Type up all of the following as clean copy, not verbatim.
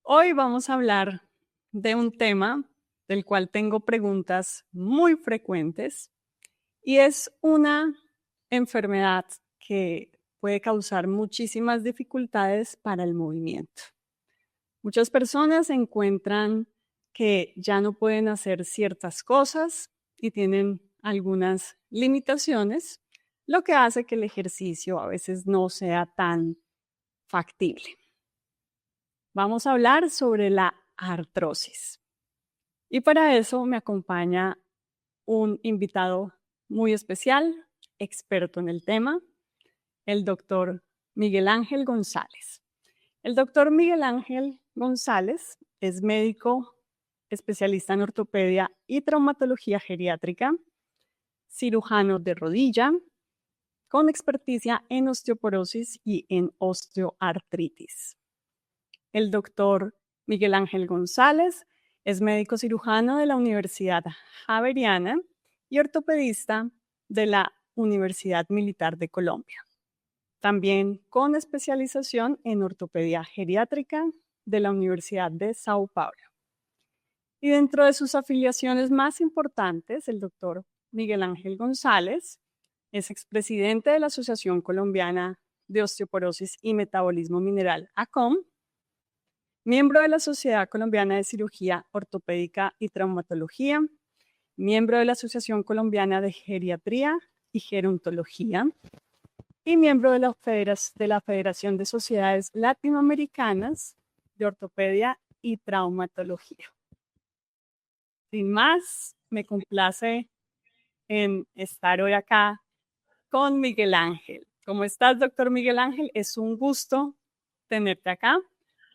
Hoy vamos a hablar de un tema del cual tengo preguntas muy frecuentes y es una enfermedad que puede causar muchísimas dificultades para el movimiento. Muchas personas encuentran que ya no pueden hacer ciertas cosas y tienen algunas limitaciones, lo que hace que el ejercicio a veces no sea tan factible. Vamos a hablar sobre la artrosis. Y para eso me acompaña un invitado muy especial, experto en el tema, el doctor Miguel Ángel González. El doctor Miguel Ángel González es médico especialista en ortopedia y traumatología geriátrica, cirujano de rodilla, con experticia en osteoporosis y en osteoartritis. El doctor Miguel Ángel González es médico cirujano de la Universidad Javeriana y ortopedista de la Universidad Militar de Colombia. También con especialización en ortopedia geriátrica de la Universidad de Sao Paulo. Y dentro de sus afiliaciones más importantes, el doctor Miguel Ángel González es expresidente de la Asociación Colombiana de Osteoporosis y Metabolismo Mineral, ACOM, miembro de la Sociedad Colombiana de Cirugía Ortopédica y Traumatología, miembro de la Asociación Colombiana de Geriatría y Gerontología y miembro de la Federación de Sociedades Latinoamericanas de Ortopedia y Traumatología. Sin más, me complace en estar hoy acá con Miguel Ángel. ¿Cómo estás, doctor Miguel Ángel? Es un gusto tenerte acá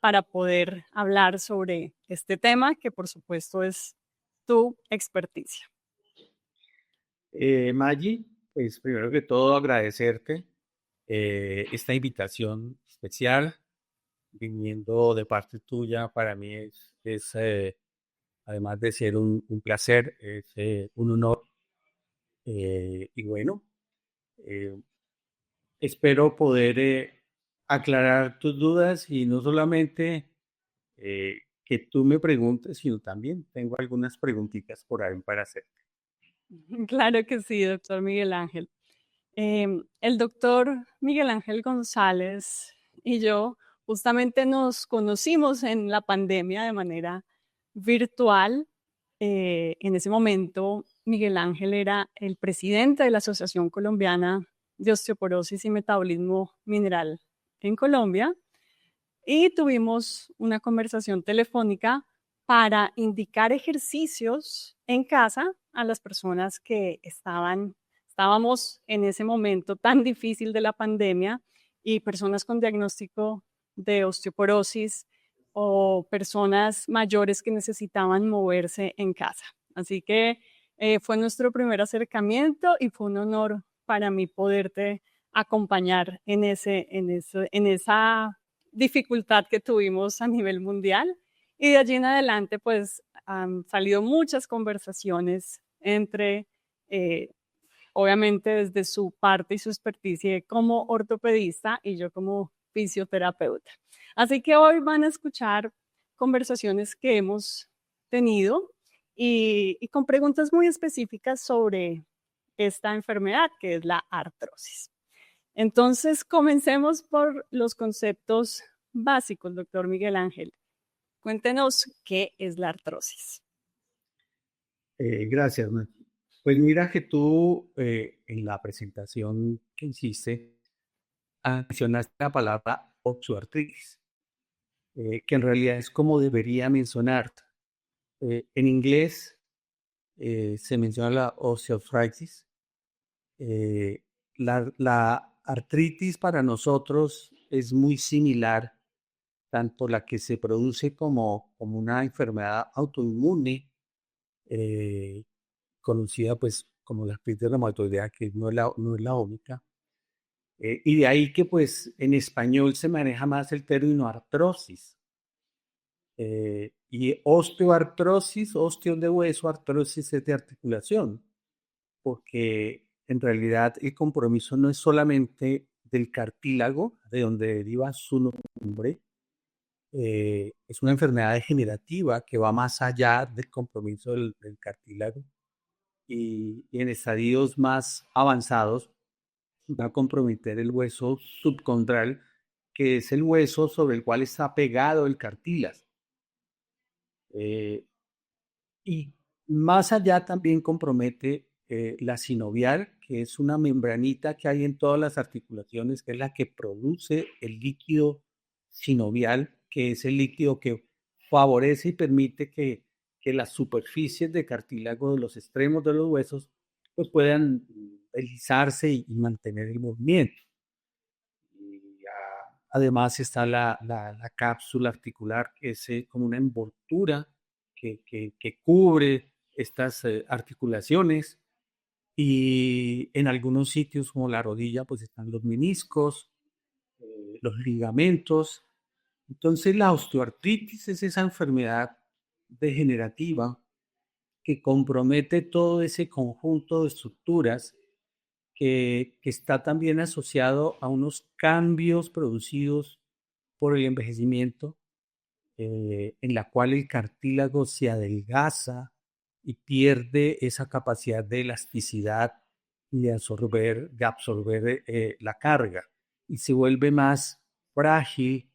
para poder hablar sobre este tema que por supuesto es tu experticia. Maggie, pues primero que todo agradecerte esta invitación especial viniendo de parte tuya. Para mí es además de ser un placer, es un honor. Y bueno, eh, espero poder aclarar tus dudas y no solamente que tú me preguntes, sino también tengo algunas preguntitas por ahí para hacer. Claro que sí, doctor Miguel Ángel. El doctor Miguel Ángel González y yo justamente nos conocimos en la pandemia de manera virtual. En ese momento, Miguel Ángel era el presidente de la Asociación Colombiana de Osteoporosis y Metabolismo Mineral en Colombia y tuvimos una conversación telefónica para indicar ejercicios en casa a las personas que estábamos en ese momento tan difícil de la pandemia y personas con diagnóstico de osteoporosis o personas mayores que necesitaban moverse en casa. Así que fue nuestro primer acercamiento y fue un honor para mí poderte acompañar en esa dificultad que tuvimos a nivel mundial. Y de allí en adelante, pues han salido muchas conversaciones entre, eh, obviamente desde su parte y su experticia como ortopedista y yo como fisioterapeuta. Así que hoy van a escuchar conversaciones que hemos tenido y con preguntas muy específicas sobre esta enfermedad que es la artrosis. Entonces, comencemos por los conceptos básicos, doctor Miguel Ángel. Cuéntenos qué es la artrosis. Gracias, Maggie. Pues mira que tú en la presentación que hiciste mencionaste la palabra osteoartritis, que en realidad es como debería mencionar. En inglés se menciona la osteoarthritis. Eh, la artritis para nosotros es muy similar, tanto la que se produce como una enfermedad autoinmune, eh, conocida pues como la artritis reumatoidea, que no es la única. Y de ahí que pues en español se maneja más el término artrosis. Y osteoartrosis, osteón de hueso, artrosis es de articulación, porque en realidad el compromiso no es solamente del cartílago, de donde deriva su nombre, Es una enfermedad degenerativa que va más allá del compromiso del cartílago y en estadios más avanzados va a comprometer el hueso subcondral, que es el hueso sobre el cual está pegado el cartílago. Eh, y más allá también compromete la sinovial, que es una membranita que hay en todas las articulaciones, que es la que produce el líquido sinovial, que es el líquido que favorece y permite que las superficies de cartílago de los extremos de los huesos pues puedan deslizarse y mantener el movimiento. Y, además está la cápsula articular, que es como una envoltura que cubre estas articulaciones. Y en algunos sitios como la rodilla, pues están los meniscos, los ligamentos. Entonces la osteoartritis es esa enfermedad degenerativa que compromete todo ese conjunto de estructuras que está también asociado a unos cambios producidos por el envejecimiento, en la cual el cartílago se adelgaza y pierde esa capacidad de elasticidad y de absorber la carga y se vuelve más frágil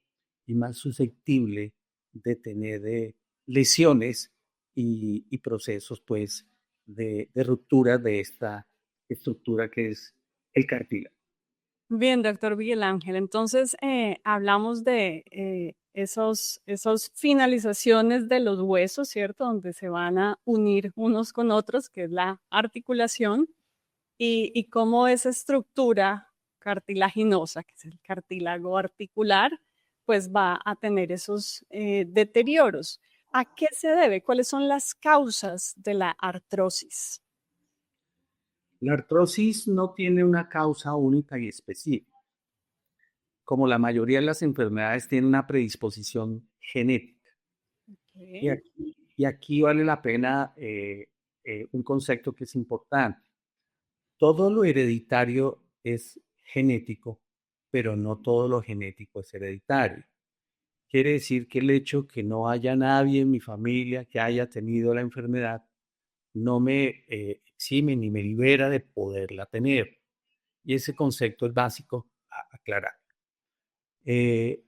y más susceptible de tener lesiones y procesos pues de ruptura de esta estructura que es el cartílago. Bien, doctor Miguel Ángel. Entonces, hablamos de esos finalizaciones de los huesos, ¿cierto? Donde se van a unir unos con otros, que es la articulación, y cómo esa estructura cartilaginosa, que es el cartílago articular, pues va a tener esos deterioros. ¿A qué se debe? ¿Cuáles son las causas de la artrosis? La artrosis no tiene una causa única y específica. Como la mayoría de las enfermedades, tiene una predisposición genética. Y Ok. aquí vale la pena un concepto que es importante. Todo lo hereditario es genético, pero no todo lo genético es hereditario. Quiere decir que el hecho que no haya nadie en mi familia que haya tenido la enfermedad no me exime ni me libera de poderla tener. Y ese concepto es básico a aclarar.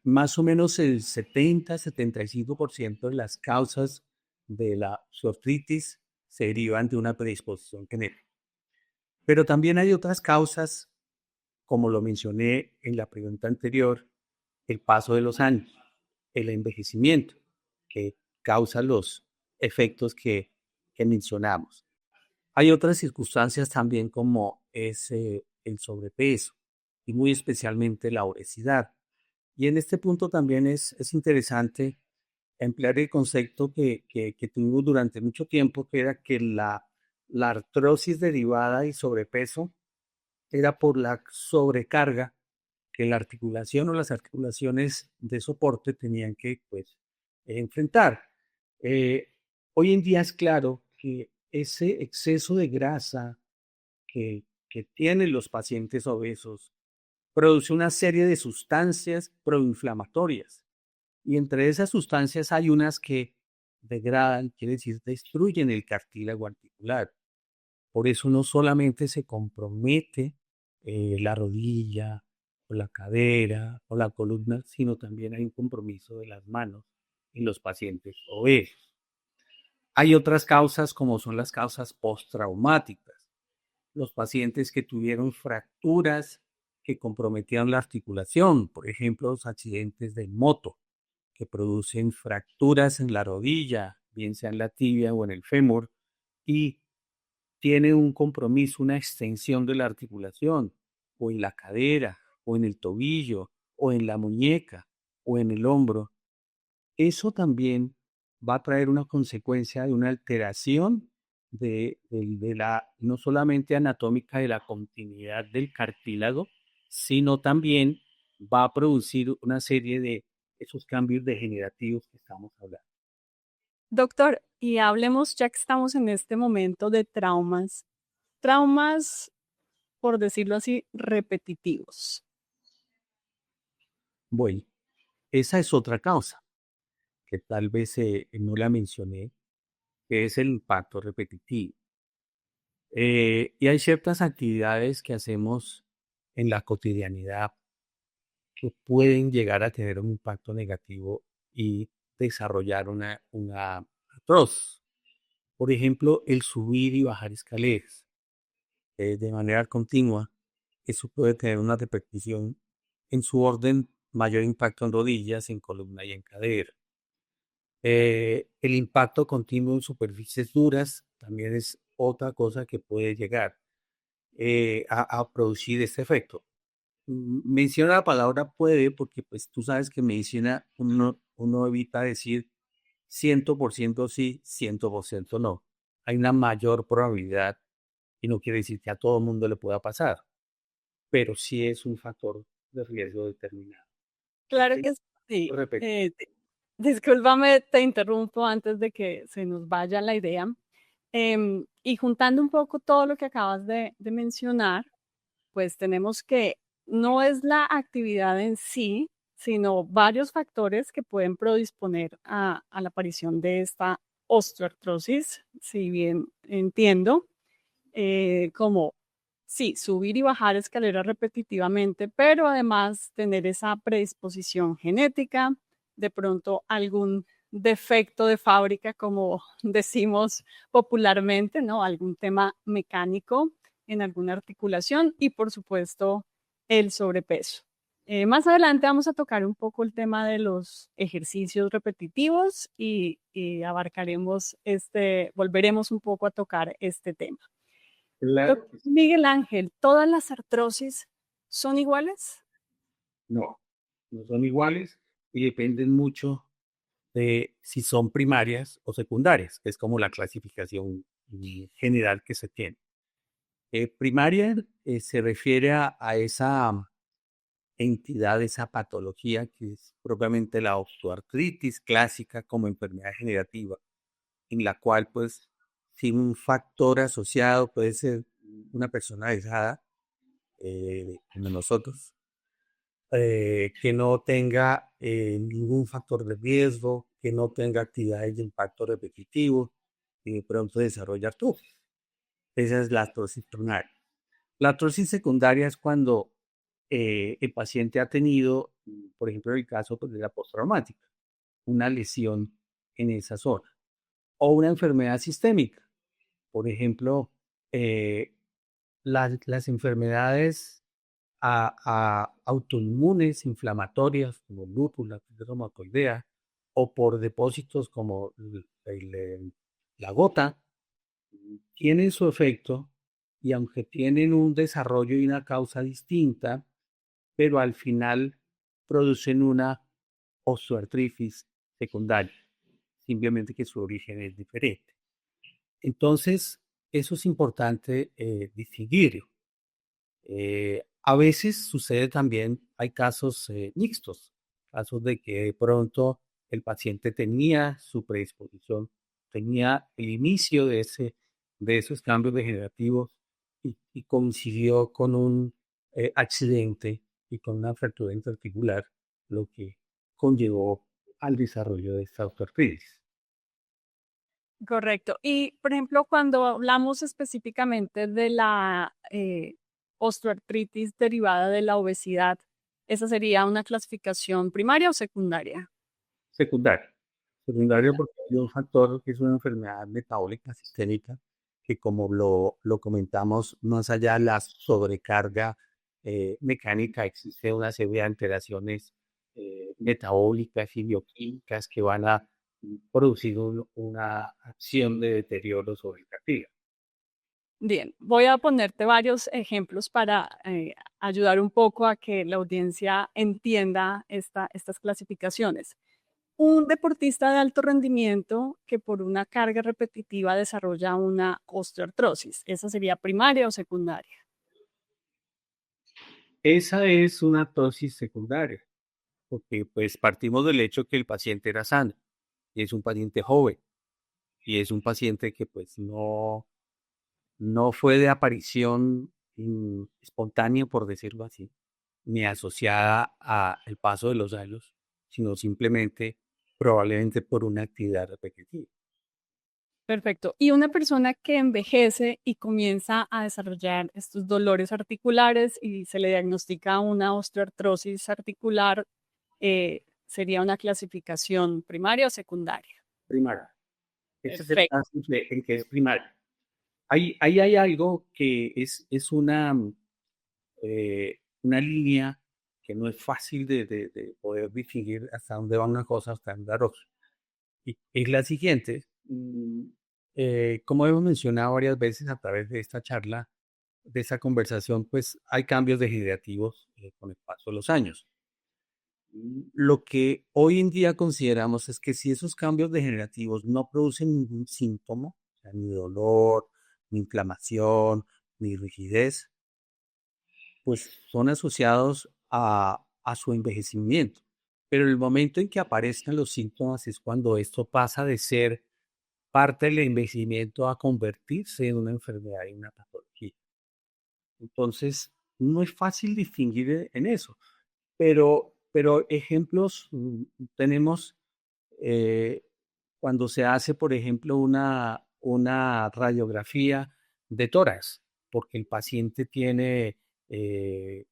Más o menos el 70-75% de las causas de la artritis se derivan de una predisposición genética. Pero también hay otras causas, como lo mencioné en la pregunta anterior, el paso de los años, el envejecimiento, que causa los efectos que mencionamos. Hay otras circunstancias también como es el sobrepeso y muy especialmente la obesidad. Y en este punto también es interesante emplear el concepto que tuvimos durante mucho tiempo, que era que la artrosis derivada y sobrepeso era por la sobrecarga que la articulación o las articulaciones de soporte tenían que pues, enfrentar. Eh, Hoy en día es claro que ese exceso de grasa que tienen los pacientes obesos produce una serie de sustancias proinflamatorias. Y entre esas sustancias hay unas que degradan, quiere decir, destruyen el cartílago articular. Por eso no solamente se compromete la rodilla o la cadera o la columna, sino también hay un compromiso de las manos en los pacientes obesos. Hay otras causas como son las causas postraumáticas. Los pacientes que tuvieron fracturas que comprometieron la articulación, por ejemplo, los accidentes de moto que producen fracturas en la rodilla, bien sea en la tibia o en el fémur, y tiene un compromiso, una extensión de la articulación, o en la cadera, o en el tobillo, o en la muñeca, o en el hombro. Eso también va a traer una consecuencia de una alteración de la, no solamente anatómica de la continuidad del cartílago, sino también va a producir una serie de esos cambios degenerativos que estamos hablando. Doctor, y hablemos, ya que estamos en este momento de traumas, traumas, por decirlo así, repetitivos. Bueno, esa es otra causa. que tal vez no la mencioné, que es el impacto repetitivo. Y hay ciertas actividades que hacemos en la cotidianidad que pueden llegar a tener un impacto negativo y desarrollar una artrosis. Por ejemplo, el subir y bajar escaleras de manera continua, eso puede tener una repercusión en su orden, mayor impacto en rodillas, en columna y en cadera. El impacto continuo en superficies duras también es otra cosa que puede llegar a producir este efecto. Menciona la palabra puede porque pues tú sabes que en medicina uno evita decir 100% sí, 100% no. Hay una mayor probabilidad y no quiere decir que a todo el mundo le pueda pasar, pero sí es un factor de riesgo determinado. Claro Sí, que sí. repito. Discúlpame, te interrumpo antes de que se nos vaya la idea. Y juntando un poco todo lo que acabas de mencionar, pues tenemos que no es la actividad en sí, sino varios factores que pueden predisponer a la aparición de esta osteoartrosis, si bien entiendo, como sí, subir y bajar escaleras repetitivamente, pero además tener esa predisposición genética, de pronto algún defecto de fábrica, como decimos popularmente, ¿no? Algún tema mecánico en alguna articulación y por supuesto el sobrepeso. Más adelante vamos a tocar un poco el tema de los ejercicios repetitivos y abarcaremos volveremos un poco a tocar este tema. Claro que sí. Miguel Ángel, ¿todas las artrosis son iguales? No, no son iguales y dependen mucho de si son primarias o secundarias, que es como la clasificación general que se tiene. Primaria se refiere a esa entidad, esa patología que es propiamente la osteoartritis clásica como enfermedad generativa, en la cual pues sin un factor asociado puede ser una persona dejada, como nosotros, que no tenga ningún factor de riesgo, que no tenga actividades de impacto repetitivo y de pronto desarrolla artrosis. Esa es la artrosis primaria. La artrosis secundaria es cuando el paciente ha tenido, por ejemplo, el caso pues, de la postraumática, una lesión en esa zona, o una enfermedad sistémica. Por ejemplo, eh, las enfermedades autoinmunes, inflamatorias, como lupus, la artritis reumatoidea, o por depósitos como la gota, tienen su efecto y aunque tienen un desarrollo y una causa distinta, pero al final producen una osteoartritis secundaria, simplemente que su origen es diferente. Entonces, eso es importante distinguir. A veces sucede también, hay casos mixtos, casos de que de pronto el paciente tenía su predisposición, tenía el inicio de esos cambios degenerativos y coincidió con un accidente y con una fractura interarticular, lo que conllevó al desarrollo de esta osteoartritis. Correcto. Y, por ejemplo, cuando hablamos específicamente de la osteoartritis derivada de la obesidad, ¿esa sería una clasificación primaria o secundaria? Secundario. Secundario porque hay un factor que es una enfermedad metabólica sistémica que como lo comentamos, más allá de la sobrecarga mecánica, existe una serie de alteraciones metabólicas y bioquímicas que van a producir una acción de deterioro sobre el cartílago. Bien, voy a ponerte varios ejemplos para ayudar un poco a que la audiencia entienda estas clasificaciones. Un deportista de alto rendimiento que por una carga repetitiva desarrolla una osteoartrosis, ¿esa sería primaria o secundaria? Esa es una artrosis secundaria, porque pues partimos del hecho que el paciente era sano y es un paciente joven y es un paciente que pues no fue de aparición espontánea, por decirlo así, ni asociada al paso de los años, sino simplemente probablemente por una actividad repetitiva. Perfecto. Y una persona que envejece y comienza a desarrollar estos dolores articulares y se le diagnostica una osteoartrosis articular, ¿sería una clasificación primaria o secundaria? Primaria. Ese es el Perfecto. caso en que es primaria. Ahí hay algo que es una línea que no es fácil de poder distinguir hasta dónde va una cosa, hasta dónde va la otra. Y es la siguiente. Como hemos mencionado varias veces a través de esta charla, de esta conversación, pues hay cambios degenerativos con el paso de los años. Lo que hoy en día consideramos es que si esos cambios degenerativos no producen ningún síntoma, o sea, ni dolor, ni inflamación, ni rigidez, pues son asociados a su envejecimiento. Pero el momento en que aparezcan los síntomas es cuando esto pasa de ser parte del envejecimiento a convertirse en una enfermedad y una patología. Entonces, no es fácil distinguir en eso, pero ejemplos tenemos eh, cuando se hace, por ejemplo, una radiografía de tórax, porque el paciente tiene eh,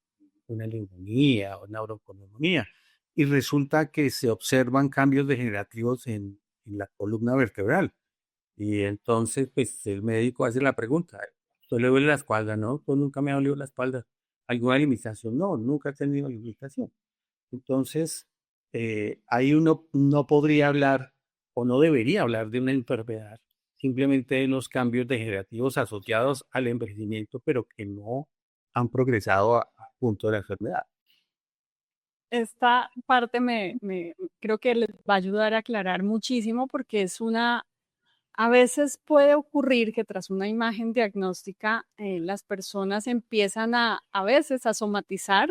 una neumonía o una bronconeumonía, y resulta que se observan cambios degenerativos en la columna vertebral. Y entonces, pues el médico hace la pregunta, ¿usted le duele la espalda? No, pues nunca me ha dolido la espalda. ¿Alguna limitación? No, nunca he tenido limitación. Entonces, ahí uno no podría hablar o no debería hablar de una enfermedad, simplemente de los cambios degenerativos asociados al envejecimiento, pero que no han progresado a punto de la enfermedad. Esta parte creo que les va a ayudar a aclarar muchísimo porque a veces puede ocurrir que tras una imagen diagnóstica las personas empiezan a veces a somatizar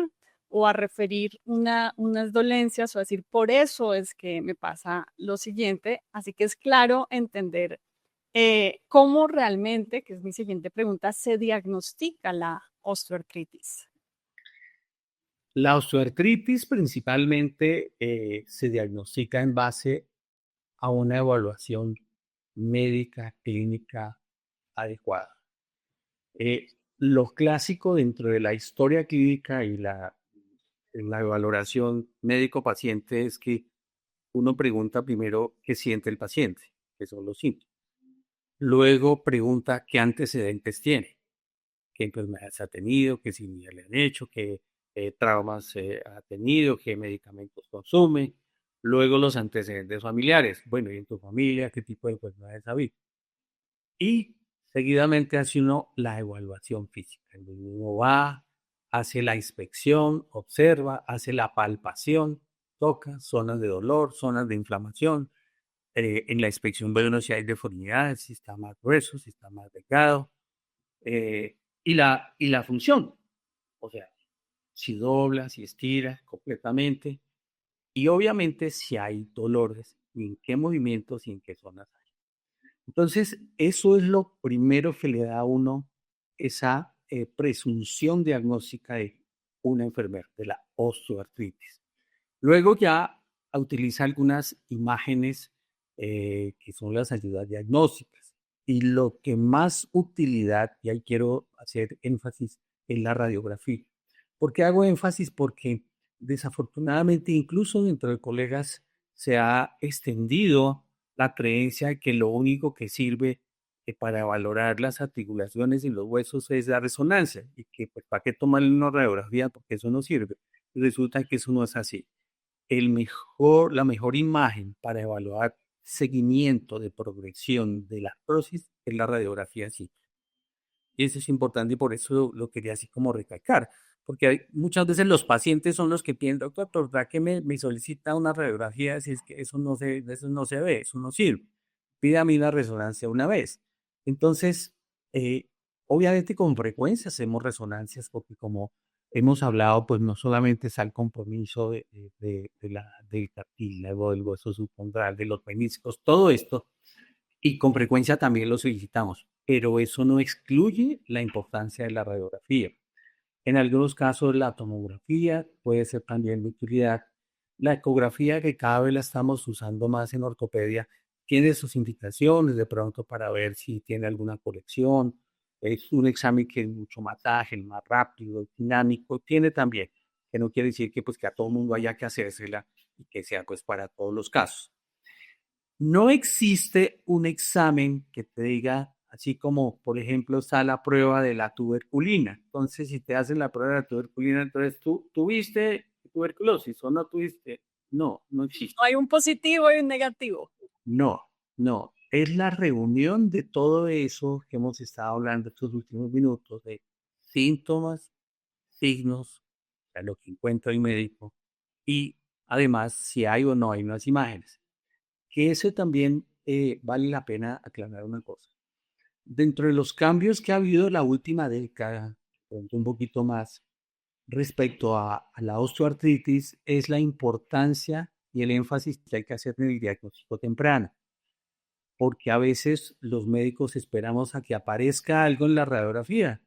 o a referir unas dolencias o a decir, por eso es que me pasa lo siguiente. Así que es claro entender cómo realmente, que es mi siguiente pregunta, se diagnostica la osteoartritis. La osteoartritis principalmente se diagnostica en base a una evaluación médica, clínica adecuada. Lo clásico dentro de la historia clínica y la valoración médico-paciente es que uno pregunta primero qué siente el paciente, qué son los síntomas. Luego pregunta qué antecedentes tiene, qué enfermedades ha tenido, qué cirugía le han hecho, qué traumas ha tenido, qué medicamentos consume. Luego los antecedentes familiares. Bueno, ¿y en tu familia qué tipo de enfermedades ha habido? Y seguidamente hace uno la evaluación física. Uno va, hace la inspección, observa, hace la palpación, toca zonas de dolor, zonas de inflamación. En la inspección ve uno si hay deformidades, si está más grueso, si está más delgado. Y la función, o sea, si dobla, si estira completamente. Y obviamente si hay dolores, y en qué movimientos y en qué zonas hay. Entonces, eso es lo primero que le da a uno esa presunción diagnóstica de una enfermedad, de la osteoartritis. Luego ya utiliza algunas imágenes que son las ayudas diagnósticas. Y lo que más utilidad, y ahí quiero hacer énfasis, en la radiografía. ¿Por qué hago énfasis? Porque desafortunadamente incluso dentro de colegas se ha extendido la creencia de que lo único que sirve para valorar las articulaciones y los huesos es la resonancia y que pues, para qué tomarle una radiografía porque eso no sirve. Resulta que eso no es así. La mejor imagen para evaluar seguimiento de progresión de la artrosis es la radiografía sí. Y eso es importante y por eso lo quería así como recalcar, porque muchas veces los pacientes son los que piden, doctor, ¿verdad que me solicita una radiografía? Si es que eso no se ve, eso no sirve. Pídame una resonancia una vez. Entonces, eh, obviamente con frecuencia hacemos resonancias porque como hemos hablado, pues no solamente está el compromiso del cartílago, del hueso subcondral, de los meniscos, todo esto, y con frecuencia también lo solicitamos, pero eso no excluye la importancia de la radiografía. En algunos casos la tomografía puede ser también de utilidad La ecografía, que cada vez la estamos usando más en ortopedia, tiene sus indicaciones de pronto para ver si tiene alguna colección. Es un examen que es mucho más ágil, más rápido, dinámico. Tiene también, que no quiere decir que, pues, que a todo mundo haya que hacérsela y que sea, pues, para todos los casos. No existe un examen que te diga, así como, por ejemplo, está la prueba de la tuberculina. Entonces, si te hacen la prueba de la tuberculina, entonces tú tuviste tuberculosis o no tuviste. No, no existe. No hay un positivo y un negativo. No, no. Es la reunión de todo eso que hemos estado hablando estos últimos minutos, de síntomas, signos, o sea, lo que encuentra el médico, y además si hay o no hay unas imágenes. Que eso también vale la pena aclarar una cosa. Dentro de los cambios que ha habido en la última década, un poquito más, respecto a la osteoartritis, es la importancia y el énfasis que hay que hacer en el diagnóstico temprano, porque a veces los médicos esperamos a que aparezca algo en la radiografía.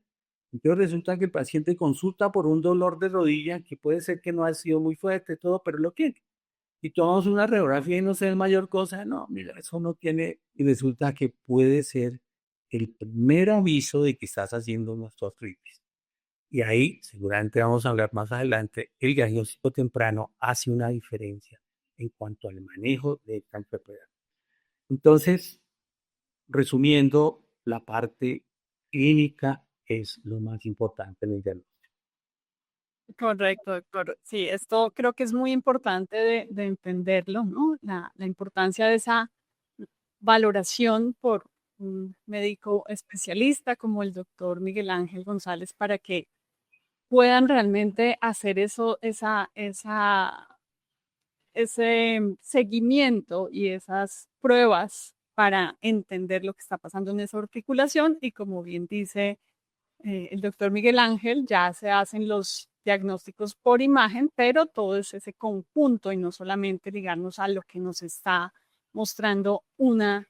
Entonces resulta que el paciente consulta por un dolor de rodilla que puede ser que no ha sido muy fuerte, todo, pero lo tiene. Y tomamos una radiografía y no sé, es mayor cosa. No, mira, eso no tiene. Y resulta que puede ser el primer aviso de que estás haciendo una osteoartritis. Y ahí, seguramente vamos a hablar más adelante, el diagnóstico temprano hace una diferencia en cuanto al manejo de esta enfermedad. Entonces, resumiendo, la parte clínica es lo más importante en el diagnóstico. Correcto, doctor. Sí, esto creo que es muy importante de entenderlo, ¿no? La importancia de esa valoración por un médico especialista como el doctor Miguel Ángel González para que puedan realmente hacer ese seguimiento y esas pruebas para entender lo que está pasando en esa articulación y como bien dice el doctor Miguel Ángel, ya se hacen los diagnósticos por imagen, pero todo es ese conjunto y no solamente ligarnos a lo que nos está mostrando una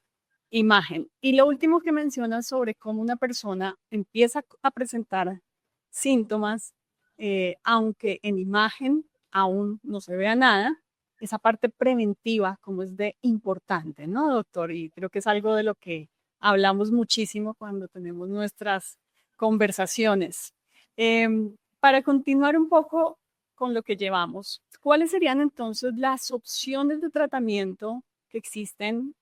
imagen. Y lo último que menciona sobre cómo una persona empieza a presentar síntomas, aunque en imagen aún no se vea nada, esa parte preventiva como es de importante, ¿no, doctor? Y creo que es algo de lo que hablamos muchísimo cuando tenemos nuestras conversaciones. Para continuar un poco con lo que llevamos, ¿cuáles serían entonces las opciones de tratamiento que existen,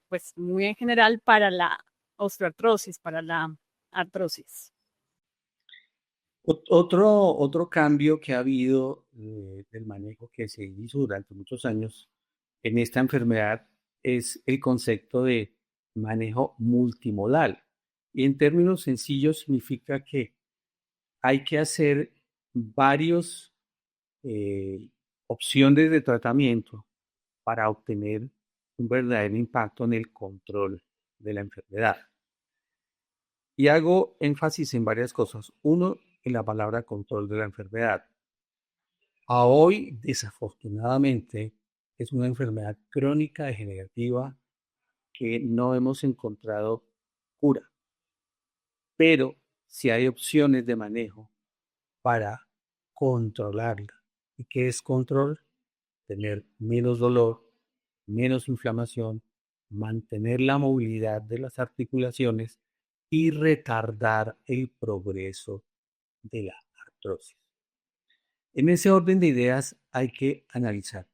pues muy en general para la osteoartrosis, para la artrosis? Otro cambio que ha habido del manejo que se hizo durante muchos años en esta enfermedad es el concepto de manejo multimodal. Y en términos sencillos significa que hay que hacer varios opciones de tratamiento para obtener un verdadero impacto en el control de la enfermedad. Y hago énfasis en varias cosas. Uno, en la palabra control de la enfermedad. A hoy, desafortunadamente, es una enfermedad crónica degenerativa que no hemos encontrado cura, pero sí hay opciones de manejo para controlarla. ¿Y qué es control? Tener menos dolor, menos inflamación, mantener la movilidad de las articulaciones y retardar el progreso de la artrosis. En ese orden de ideas hay que analizar,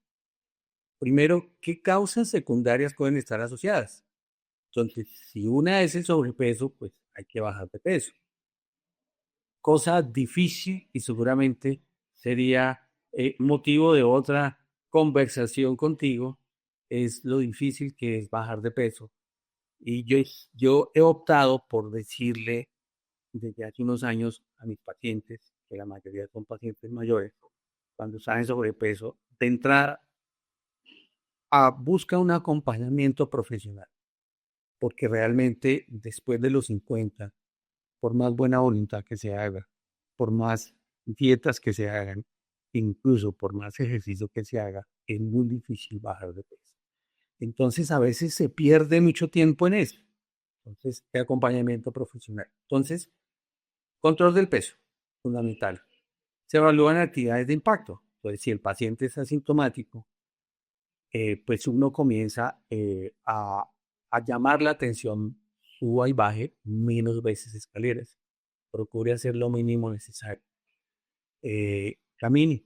primero, qué causas secundarias pueden estar asociadas. Entonces, si una es el sobrepeso, pues hay que bajar de peso. Cosa difícil y seguramente sería motivo de otra conversación contigo, es lo difícil que es bajar de peso. Y yo he optado por decirle desde hace unos años a mis pacientes, que la mayoría son pacientes mayores, cuando están en sobrepeso, de entrada busca un acompañamiento profesional, porque realmente después de los 50, por más buena voluntad que se haga, por más dietas que se hagan, incluso por más ejercicio que se haga, es muy difícil bajar de peso. Entonces a veces se pierde mucho tiempo en eso. Entonces, el acompañamiento profesional. Entonces, control del peso, fundamental. Se evalúan actividades de impacto. Entonces, si el paciente es asintomático, pues uno comienza a llamar la atención, suba y baje menos veces escaleras. Procure hacer lo mínimo necesario. Camine,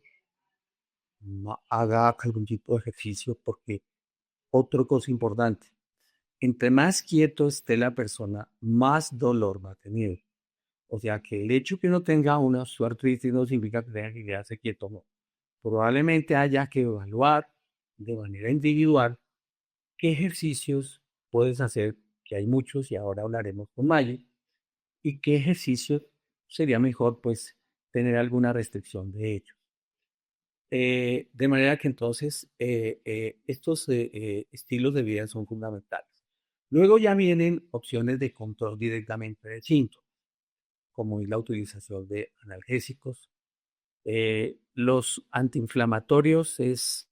haga algún tipo de ejercicio porque otra cosa importante, entre más quieto esté la persona, más dolor va a tener. O sea que el hecho que uno tenga una osteoartritis no significa que tenga que quedarse quieto, no. Probablemente haya que evaluar de manera individual qué ejercicios puedes hacer, que hay muchos y ahora hablaremos con Maggie, y qué ejercicios sería mejor pues tener alguna restricción de ellos. De manera que entonces estos estilos de vida son fundamentales. Luego ya vienen opciones de control directamente del síntoma, como es la utilización de analgésicos. Los antiinflamatorios es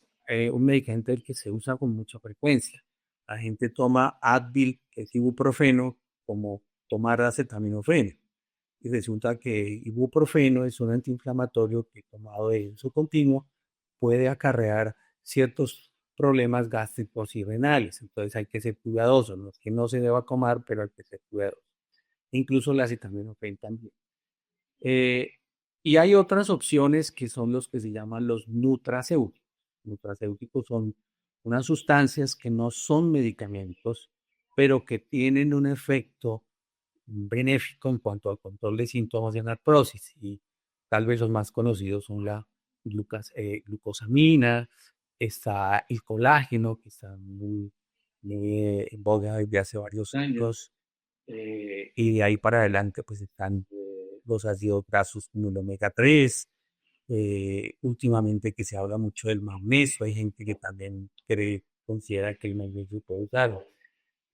un medicamento que se usa con mucha frecuencia. La gente toma Advil, que es ibuprofeno, como tomar acetaminofén. Y resulta que ibuprofeno es un antiinflamatorio que tomado de uso continuo puede acarrear ciertos problemas gástricos y renales. Entonces hay que ser cuidadoso. No es que no se deba tomar, pero hay que ser cuidadoso. Incluso la acetaminofén también. Y hay otras opciones que son los que se llaman los nutracéuticos. Nutracéuticos son unas sustancias que no son medicamentos, pero que tienen un efecto benéfico en cuanto al control de síntomas de artrosis. Y tal vez los más conocidos son la glucosamina, está el colágeno, que está muy en boga desde hace varios años. Y de ahí para adelante pues están los ácidos grasos como el omega 3. Últimamente que se habla mucho del magnesio, hay gente que también considera que el magnesio puede usarlo.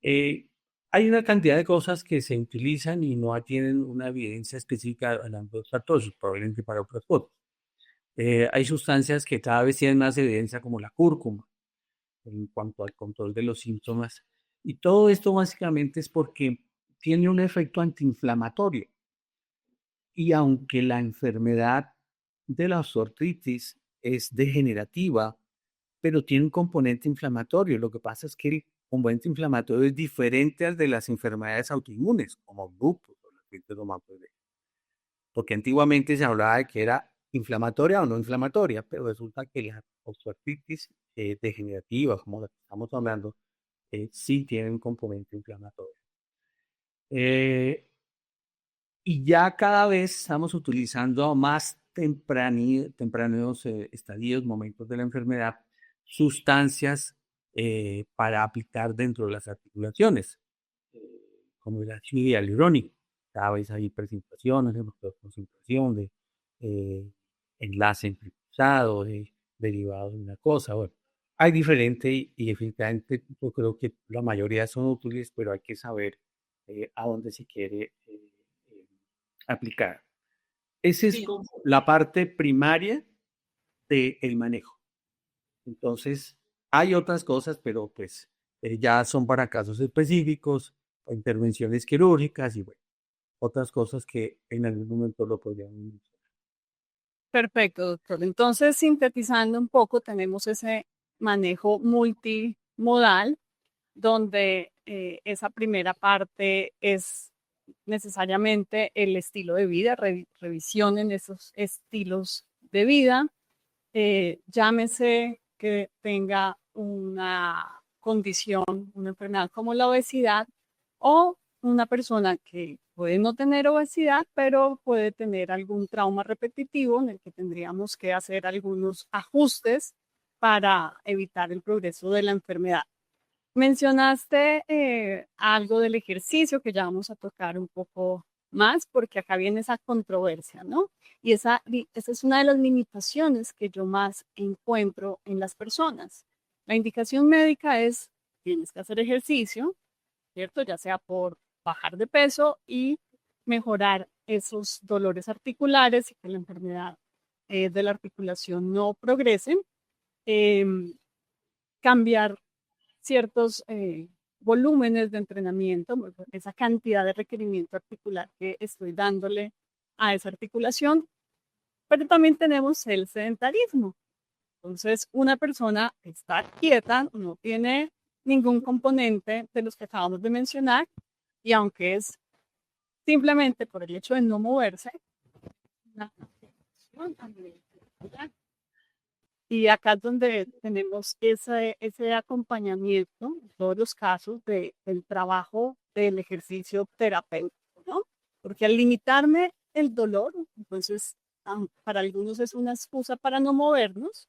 Hay una cantidad de cosas que se utilizan y no tienen una evidencia específica hablando de tratosos, probablemente para otras cosas. Hay sustancias que cada vez tienen más evidencia como la cúrcuma en cuanto al control de los síntomas. Y todo esto básicamente es porque tiene un efecto antiinflamatorio. Y aunque la enfermedad de la osteoartritis es degenerativa, pero tiene un componente inflamatorio. Lo que pasa es que el componente inflamatorio es diferente al de las enfermedades autoinmunes, como lupus o la artritis reumatoide. Porque antiguamente se hablaba de que era inflamatoria o no inflamatoria, pero resulta que la osteoartritis degenerativa, como la que estamos hablando, sí tiene un componente inflamatorio. Y ya cada vez estamos utilizando a más tempranos estadios, momentos de la enfermedad, sustancias para aplicar dentro de las articulaciones, como el ácido hialurónico. Cada vez hay presentaciones de concentración, de enlace cruzado, de derivados de una cosa. Bueno, hay diferentes y efectivamente yo creo que la mayoría son útiles, pero hay que saber a dónde se quiere aplicar. Esa es como la parte primaria del manejo. Entonces, hay otras cosas, pero pues ya son para casos específicos, o intervenciones quirúrgicas y bueno, otras cosas que en algún momento lo podríamos mencionar. Perfecto, doctor. Entonces, sintetizando un poco, tenemos ese manejo multimodal donde esa primera parte es necesariamente el estilo de vida, revisión en esos estilos de vida, llámese que tenga una condición, una enfermedad como la obesidad o una persona que puede no tener obesidad, pero puede tener algún trauma repetitivo en el que tendríamos que hacer algunos ajustes para evitar el progreso de la enfermedad. Mencionaste algo del ejercicio que ya vamos a tocar un poco más porque acá viene esa controversia, ¿no? Y esa es una de las limitaciones que yo más encuentro en las personas. La indicación médica es, tienes que hacer ejercicio, ¿cierto? Ya sea por bajar de peso y mejorar esos dolores articulares y que la enfermedad de la articulación no progrese. Cambiar ciertos volúmenes de entrenamiento, esa cantidad de requerimiento articular que estoy dándole a esa articulación Pero también tenemos el sedentarismo. Entonces, una persona está quieta, no tiene ningún componente de los que acabamos de mencionar, y aunque es simplemente por el hecho de no moverse, una afectación a nivel celular. Y acá es donde tenemos ese acompañamiento, en todos los casos, del trabajo del ejercicio terapéutico, ¿no? Porque al limitarme el dolor, entonces, para algunos es una excusa para no movernos,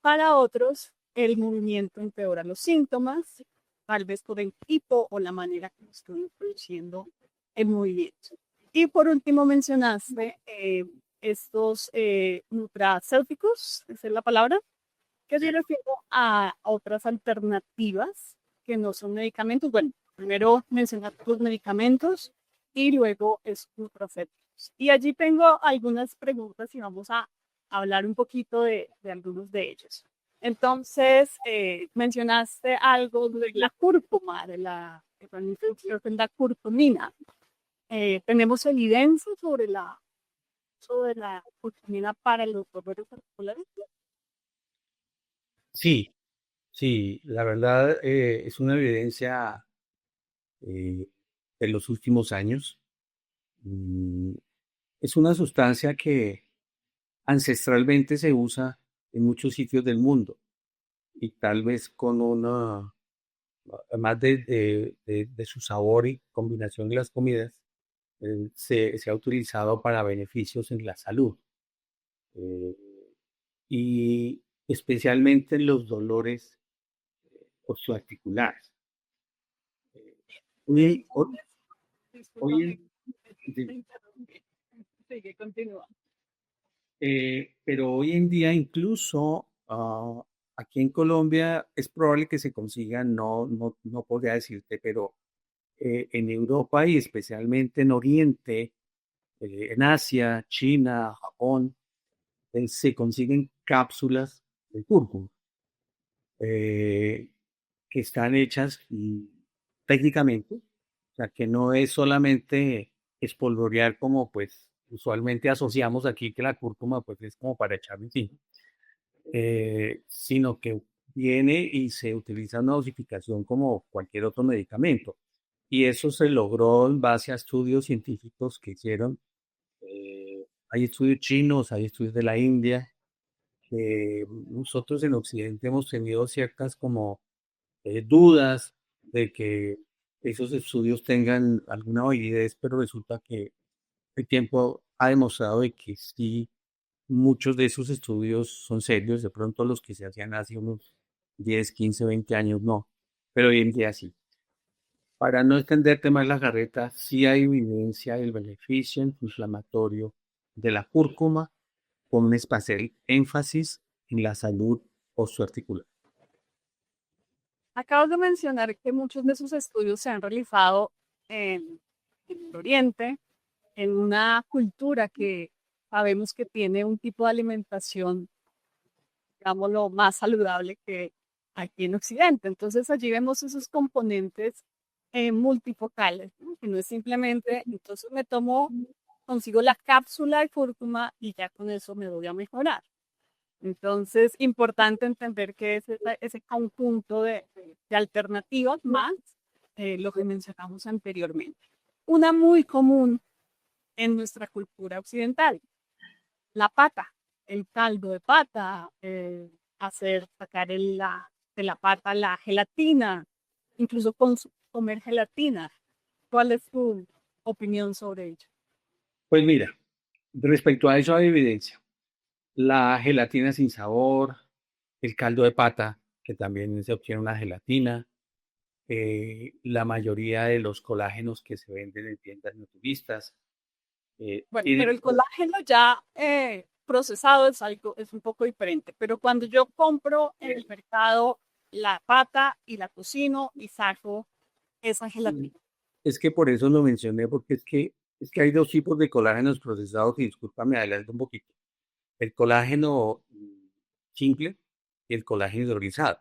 para otros el movimiento empeora los síntomas, tal vez por el tipo o la manera que estoy produciendo el movimiento. Y por último mencionaste estos nutracéuticos, esa es la palabra, que se refiere a otras alternativas que no son medicamentos. Bueno, primero mencionar tus medicamentos y luego es nutracéuticos. Y allí tengo algunas preguntas y vamos a hablar un poquito de algunos de ellos. Entonces, mencionaste algo de la cúrcuma, de la curcumina. ¿Tenemos evidencia sobre la curcumina para los dolores articulares? Sí, sí, la verdad es una evidencia eh, de los últimos años. Mm, Es una sustancia que ancestralmente se usa en muchos sitios del mundo y tal vez con una, además de su sabor y combinación de las comidas, se ha utilizado para beneficios en la salud eh, y especialmente en los dolores osteoarticulares. Hoy, hoy, Entonces, hoy discúlpame, en- de- te interrumpí. Sigue, continúa. pero hoy en día incluso aquí en Colombia es probable que se consiga, no podría decirte, pero en Europa y especialmente en Oriente, en Asia, China, Japón, se consiguen cápsulas de cúrcuma eh, que están hechas técnicamente, o sea, que no es solamente espolvorear como pues usualmente asociamos aquí que la cúrcuma pues es como para echar encima, sino que viene y se utiliza una dosificación como cualquier otro medicamento. Y eso se logró en base a estudios científicos que hicieron. Hay estudios chinos, hay estudios de la India. Nosotros en Occidente hemos tenido ciertas como dudas de que esos estudios tengan alguna validez, pero resulta que el tiempo ha demostrado de que sí, muchos de esos estudios son serios, de pronto los que se hacían hace unos 10 15 20 años no, pero hoy en día sí. Para no extenderte más la carreta, sí hay evidencia del beneficio inflamatorio de la cúrcuma con un especial énfasis en la salud osteoarticular. Acabas de mencionar que muchos de esos estudios se han realizado en el Oriente, en una cultura que sabemos que tiene un tipo de alimentación, digámoslo, más saludable que aquí en Occidente. Entonces allí vemos esos componentes multifocales, ¿no? Que no es simplemente, entonces me tomo, consigo la cápsula de cúrcuma y ya con eso me voy a mejorar. Entonces, importante entender que es ese conjunto de alternativas más lo que mencionamos anteriormente. Una muy común en nuestra cultura occidental, la pata, el caldo de pata, sacar de la pata la gelatina, incluso comer gelatina. ¿Cuál es tu opinión sobre ello? Pues mira, respecto a eso hay evidencia. La gelatina sin sabor, el caldo de pata, que también se obtiene una gelatina, la mayoría de los colágenos que se venden en tiendas naturistas, Bueno, pero tienen, el colágeno ya procesado es algo, es un poco diferente. Pero cuando yo compro en el mercado la pata y la cocino y saco esa gelatina. es que por eso lo mencioné, porque es que hay dos tipos de colágenos procesados, y discúlpame, adelanto un poquito. El colágeno simple y el colágeno hidrolizado.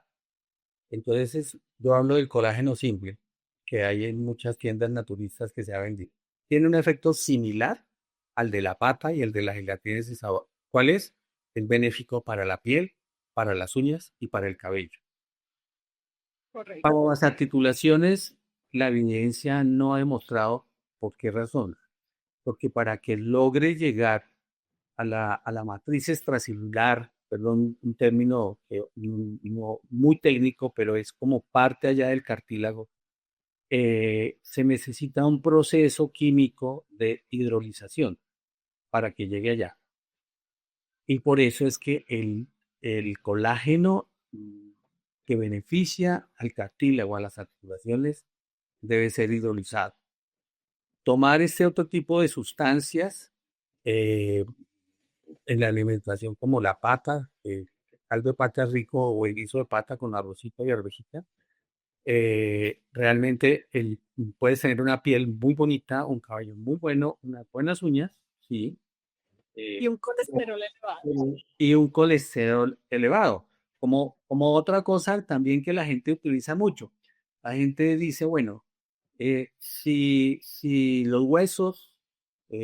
Entonces, yo hablo del colágeno simple, que hay en muchas tiendas naturistas que se ha vendido. Tiene un efecto similar, al de la pata y el de la gelatina de sabor. ¿Cuál es? Es benéfico para la piel, para las uñas y para el cabello. Para Correcto. las articulaciones, la evidencia no ha demostrado por qué razón. Porque para que logre llegar a la matriz extracelular, perdón, un término que no muy técnico, pero es como parte allá del cartílago, se necesita un proceso químico de hidrolización para que llegue allá. Y por eso es que el colágeno que beneficia al cartílago, a las articulaciones, debe ser hidrolizado. Tomar este otro tipo de sustancias eh, en la alimentación, como la pata, caldo de pata rico o el guiso de pata con arrocito y arvejita, realmente puedes tener una piel muy bonita, un cabello muy bueno, unas buenas uñas, sí, Y eh, un colesterol elevado. y un colesterol elevado. Como otra cosa también que la gente utiliza mucho. La gente dice, bueno, si los huesos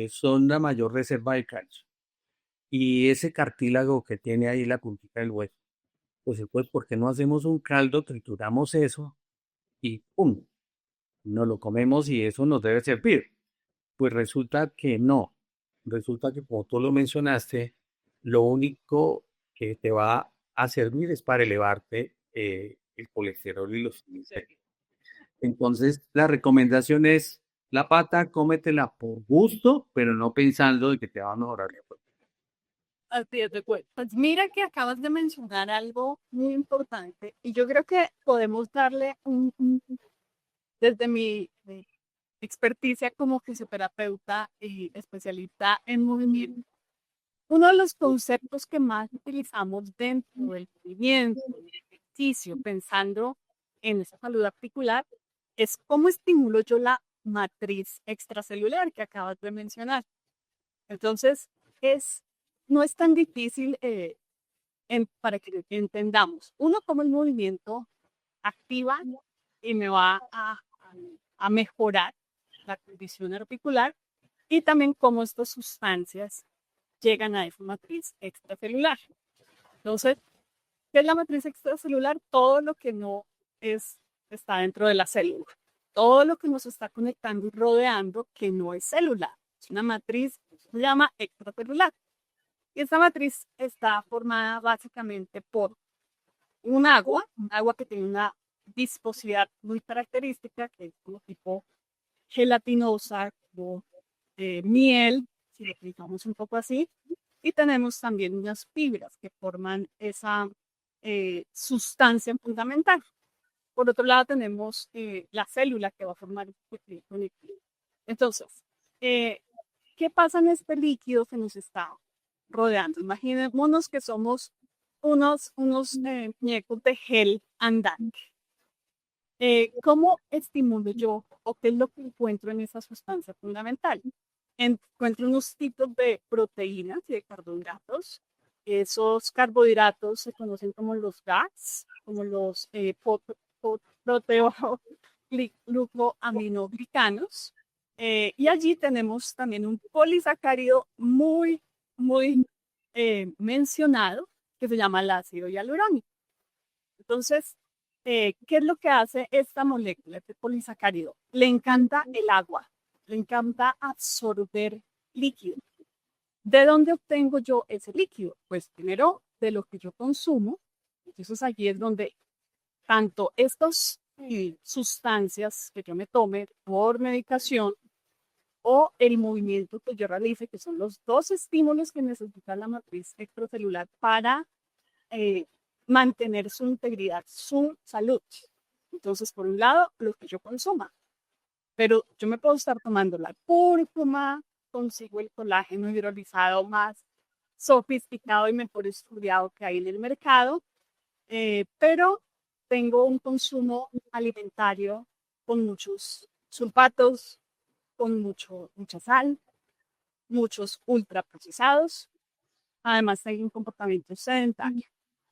son la mayor reserva de calcio y ese cartílago que tiene ahí la puntita del hueso, pues, ¿por qué no hacemos un caldo, trituramos eso y ¡pum! Nos lo comemos y eso nos debe servir? Pues resulta que no. Resulta que, como tú lo mencionaste, lo único que te va a servir es para elevarte el colesterol y los triglicéridos. Entonces, la recomendación es la pata, cómetela por gusto, pero no pensando de que te va a mejorar la piel. Así es de acuerdo. Pues mira que acabas de mencionar algo muy importante y yo creo que podemos darle desde mi experticia como fisioterapeuta y especialista en movimiento. Uno de los conceptos que más utilizamos dentro del movimiento, del ejercicio, pensando en esa salud articular, es cómo estimulo yo la matriz extracelular que acabas de mencionar. Entonces, es, no es tan difícil para que entendamos. Uno, cómo el movimiento activa y me va a mejorar la condición articular y también cómo estas sustancias llegan a esa matriz extracelular. Entonces, ¿qué es la matriz extracelular? Todo lo que no es, está dentro de la célula. Todo lo que nos está conectando y rodeando que no es celular. Es una matriz, se llama extracelular. Y esta matriz está formada básicamente por un agua que tiene una viscosidad muy característica, que es como tipo gelatinosa, como miel, si lo aplicamos un poco así, y tenemos también unas fibras que forman esa sustancia fundamental. Por otro lado, tenemos la célula que va a formar el líquido. Entonces, eh, ¿qué pasa en este líquido que nos está rodeando? Imaginémonos que somos unos muñecos de gel andante. ¿Cómo estimulo yo o qué es lo que encuentro en esa sustancia fundamental? Encuentro unos tipos de proteínas y de carbohidratos. Esos carbohidratos se conocen como los GAGs, como los proteoglucoaminoglicanos. Y allí tenemos también un polisacárido muy mencionado que se llama el ácido hialurónico. Entonces, ¿qué es lo que hace esta molécula, este polisacárido? Le encanta el agua, le encanta absorber líquido. ¿De dónde obtengo yo ese líquido? Pues primero de lo que yo consumo. Entonces allí es donde tanto estas sustancias que yo me tome por medicación o el movimiento que yo realice, que son los dos estímulos que necesita la matriz extracelular para eh, mantener su integridad, su salud. Entonces, por un lado, lo que yo consuma, pero yo me puedo estar tomando la cúrcuma, consigo el colágeno hidrolizado más sofisticado y mejor estudiado que hay en el mercado, pero tengo un consumo alimentario con muchos sulfatos, con mucha sal, muchos ultraprocesados, además tengo un comportamiento sedentario.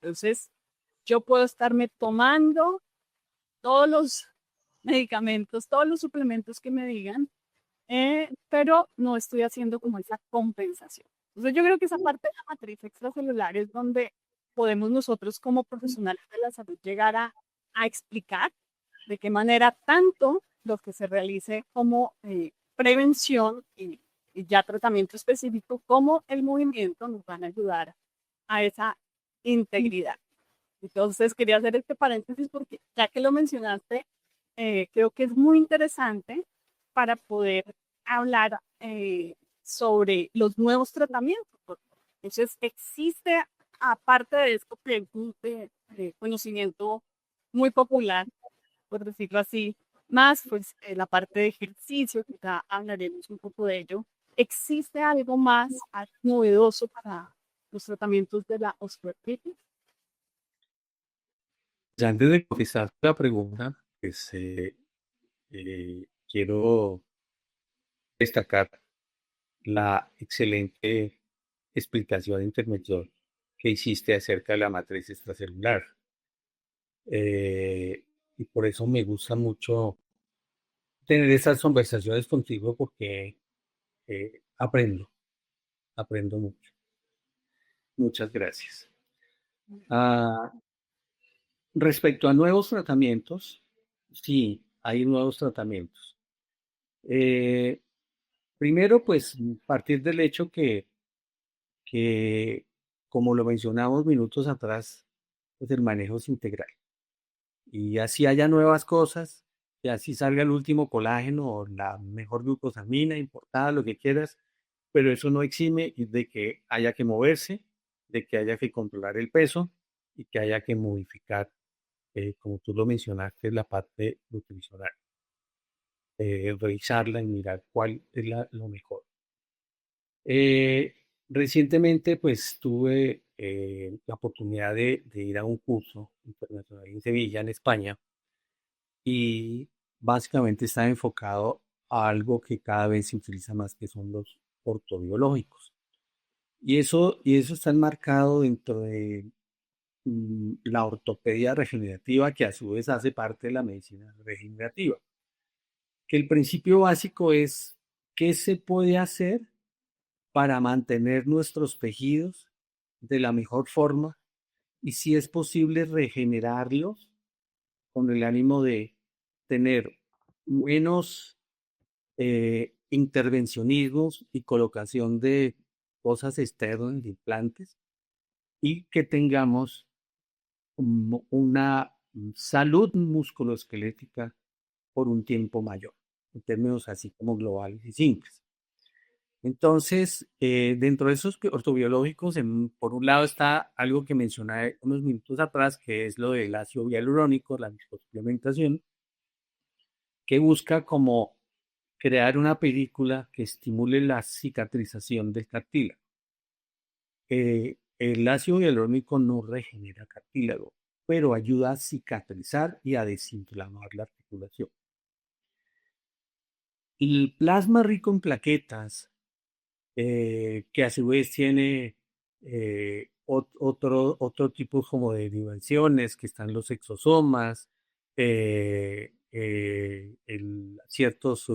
Entonces, yo puedo estarme tomando todos los medicamentos, todos los suplementos que me digan, pero no estoy haciendo como esa compensación. Entonces yo creo que esa parte de la matriz extracelular es donde podemos nosotros como profesionales de la salud llegar a explicar de qué manera tanto lo que se realice como prevención y ya tratamiento específico como el movimiento nos van a ayudar a esa integridad. Entonces quería hacer este paréntesis porque ya que lo mencionaste, creo que es muy interesante para poder hablar sobre los nuevos tratamientos. Entonces existe, aparte de esto, que es de conocimiento muy popular, por decirlo así, más pues la parte de ejercicio, que ya hablaremos un poco de ello. ¿Existe algo más novedoso para los tratamientos de la osteoartritis? Ya antes de contestar la pregunta, pues quiero destacar la excelente explicación de intervención que hiciste acerca de la matriz extracelular. Y por eso me gusta mucho tener estas conversaciones contigo porque aprendo mucho. Muchas gracias. Ah, respecto a nuevos tratamientos, sí, hay nuevos tratamientos. Eh, primero, pues partir del hecho que, como lo mencionamos minutos atrás, pues el manejo es integral. Y así haya nuevas cosas, y así salga el último colágeno o la mejor glucosamina importada, lo que quieras, pero eso no exime de que haya que moverse, de que haya que controlar el peso y que haya que modificar, como tú lo mencionaste, la parte nutricional, revisarla y mirar cuál es lo mejor. Eh, recientemente, pues tuve la oportunidad de ir a un curso internacional en Sevilla, en España, y básicamente está enfocado a algo que cada vez se utiliza más, que son los ortobiológicos. Y eso está enmarcado dentro de la ortopedia regenerativa, que a su vez hace parte de la medicina regenerativa. Que el principio básico es qué se puede hacer para mantener nuestros tejidos de la mejor forma y si es posible regenerarlos con el ánimo de tener buenos intervencionismos y colocación de cosas externas, de implantes, y que tengamos una salud musculoesquelética por un tiempo mayor, en términos así como globales y simples. Entonces, dentro de esos ortobiológicos, por un lado está algo que mencioné unos minutos atrás, que es lo del ácido hialurónico, la suplementación, que busca como crear una película que estimule la cicatrización del cartílago. El ácido hialurónico no regenera cartílago, pero ayuda a cicatrizar y a desinflamar la articulación. El plasma rico en plaquetas, que a su vez tiene otro tipo como de dimensiones, que están los exosomas, ciertos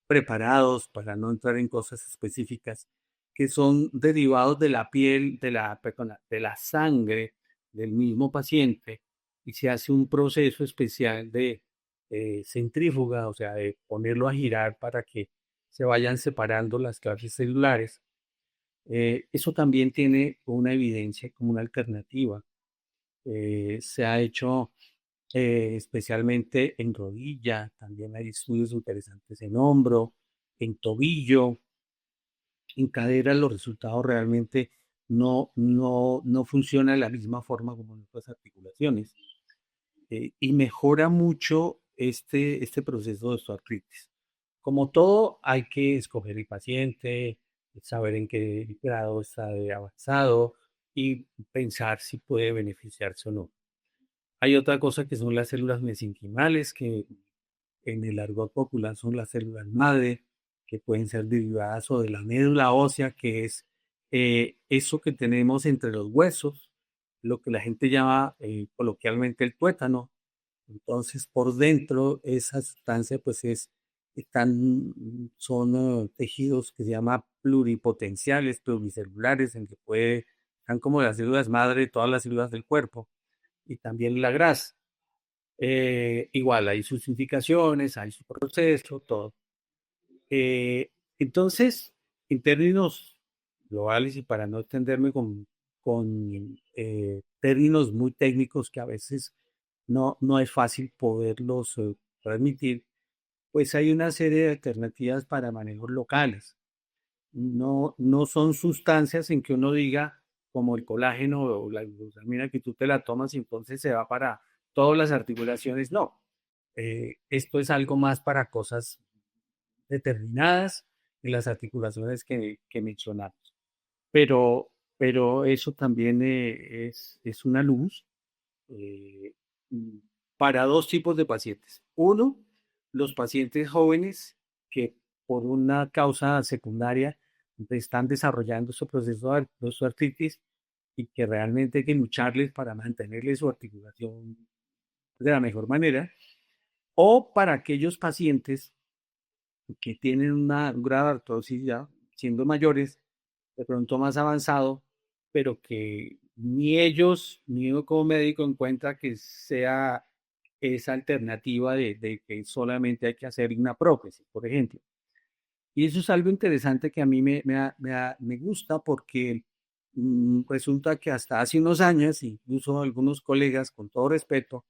preparados, para no entrar en cosas específicas, que son derivados de la piel, de la sangre del mismo paciente, y se hace un proceso especial de centrífuga, o sea, de ponerlo a girar para que se vayan separando las clases celulares. Eso también tiene una evidencia como una alternativa. Se ha hecho especialmente en rodilla, también hay estudios interesantes en hombro, en tobillo, en cadera los resultados realmente no funcionan de la misma forma como en otras articulaciones. Y mejora mucho este proceso de osteoartritis. Como todo, hay que escoger el paciente, saber en qué grado está de avanzado y pensar si puede beneficiarse o no. Hay otra cosa que son las células mesenquimales, que en el argot popular son las células madre, que pueden ser derivadas o de la médula ósea, que es eso que tenemos entre los huesos, lo que la gente llama coloquialmente el tuétano. Entonces, por dentro, esa sustancia pues es son tejidos que se llaman pluripotenciales, pluricelulares, en que están como las células madre de todas las células del cuerpo y también la grasa. Igual hay sus indicaciones, hay su proceso, todo. Entonces, en términos globales y para no extenderme con términos muy técnicos que a veces no es fácil poderlos transmitir, pues hay una serie de alternativas para manejos locales. No son sustancias en que uno diga, como el colágeno o la glucosamina, que tú te la tomas y entonces se va para todas las articulaciones. No, esto es algo más para cosas determinadas en las articulaciones que mencionamos. Pero eso también es una luz eh, mm, para dos tipos de pacientes. Uno, los pacientes jóvenes que por una causa secundaria están desarrollando su proceso de osteoartritis y que realmente hay que lucharles para mantenerles su articulación de la mejor manera. O para aquellos pacientes que tienen un grado de artrosis ya siendo mayores, de pronto más avanzado, pero que ni ellos, ni uno como médico encuentra que sea esa alternativa de que solamente hay que hacer una prótesis, por ejemplo. Y eso es algo interesante que a mí me gusta porque resulta que hasta hace unos años, incluso algunos colegas, con todo respeto,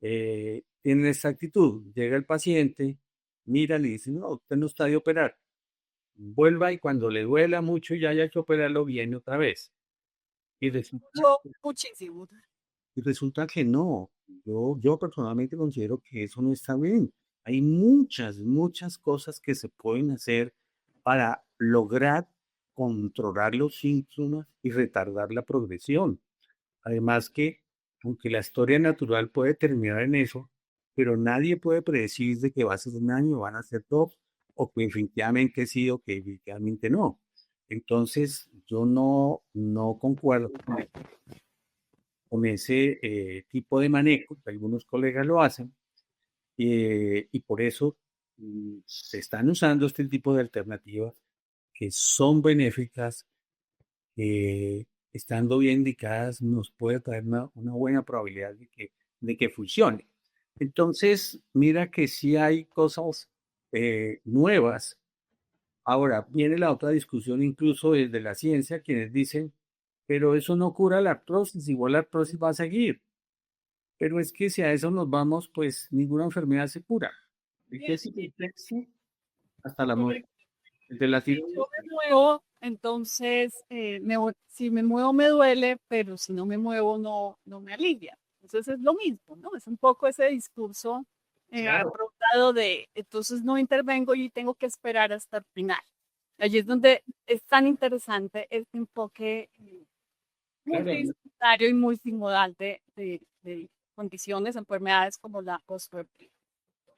tienen esta actitud. Llega el paciente, mira, le dice, no, usted no está de operar. Vuelva y cuando le duela mucho y ya haya que operarlo, viene otra vez. Y resulta, Muchísimo. y resulta que no. Yo personalmente considero que eso no está bien. Hay muchas cosas que se pueden hacer para lograr controlar los síntomas y retardar la progresión. Además que, aunque la historia natural puede terminar en eso, pero nadie puede predecir de que va a ser un año, van a ser dos, o que definitivamente sí o que definitivamente no. Entonces, yo no concuerdo con ese tipo de manejo, que algunos colegas lo hacen, y por eso se están usando este tipo de alternativas que son benéficas, que estando bien indicadas nos puede traer una buena probabilidad de que funcione. Entonces, mira que sí hay cosas nuevas. Ahora, viene la otra discusión incluso desde la ciencia, quienes dicen, pero eso no cura la artrosis, igual la artrosis va a seguir. Pero es que si a eso nos vamos, pues ninguna enfermedad se cura. ¿Y qué significa hasta la muerte? De la Si tiroides. yo me muevo, entonces si me muevo me duele, pero si no me muevo no me alivia. Entonces es lo mismo, ¿no? Es un poco ese discurso Claro, afrontado de, entonces no intervengo y tengo que esperar hasta el final. Allí es donde es tan interesante este enfoque claro. multidisciplinario y multimodal de condiciones, enfermedades como la osteoartritis.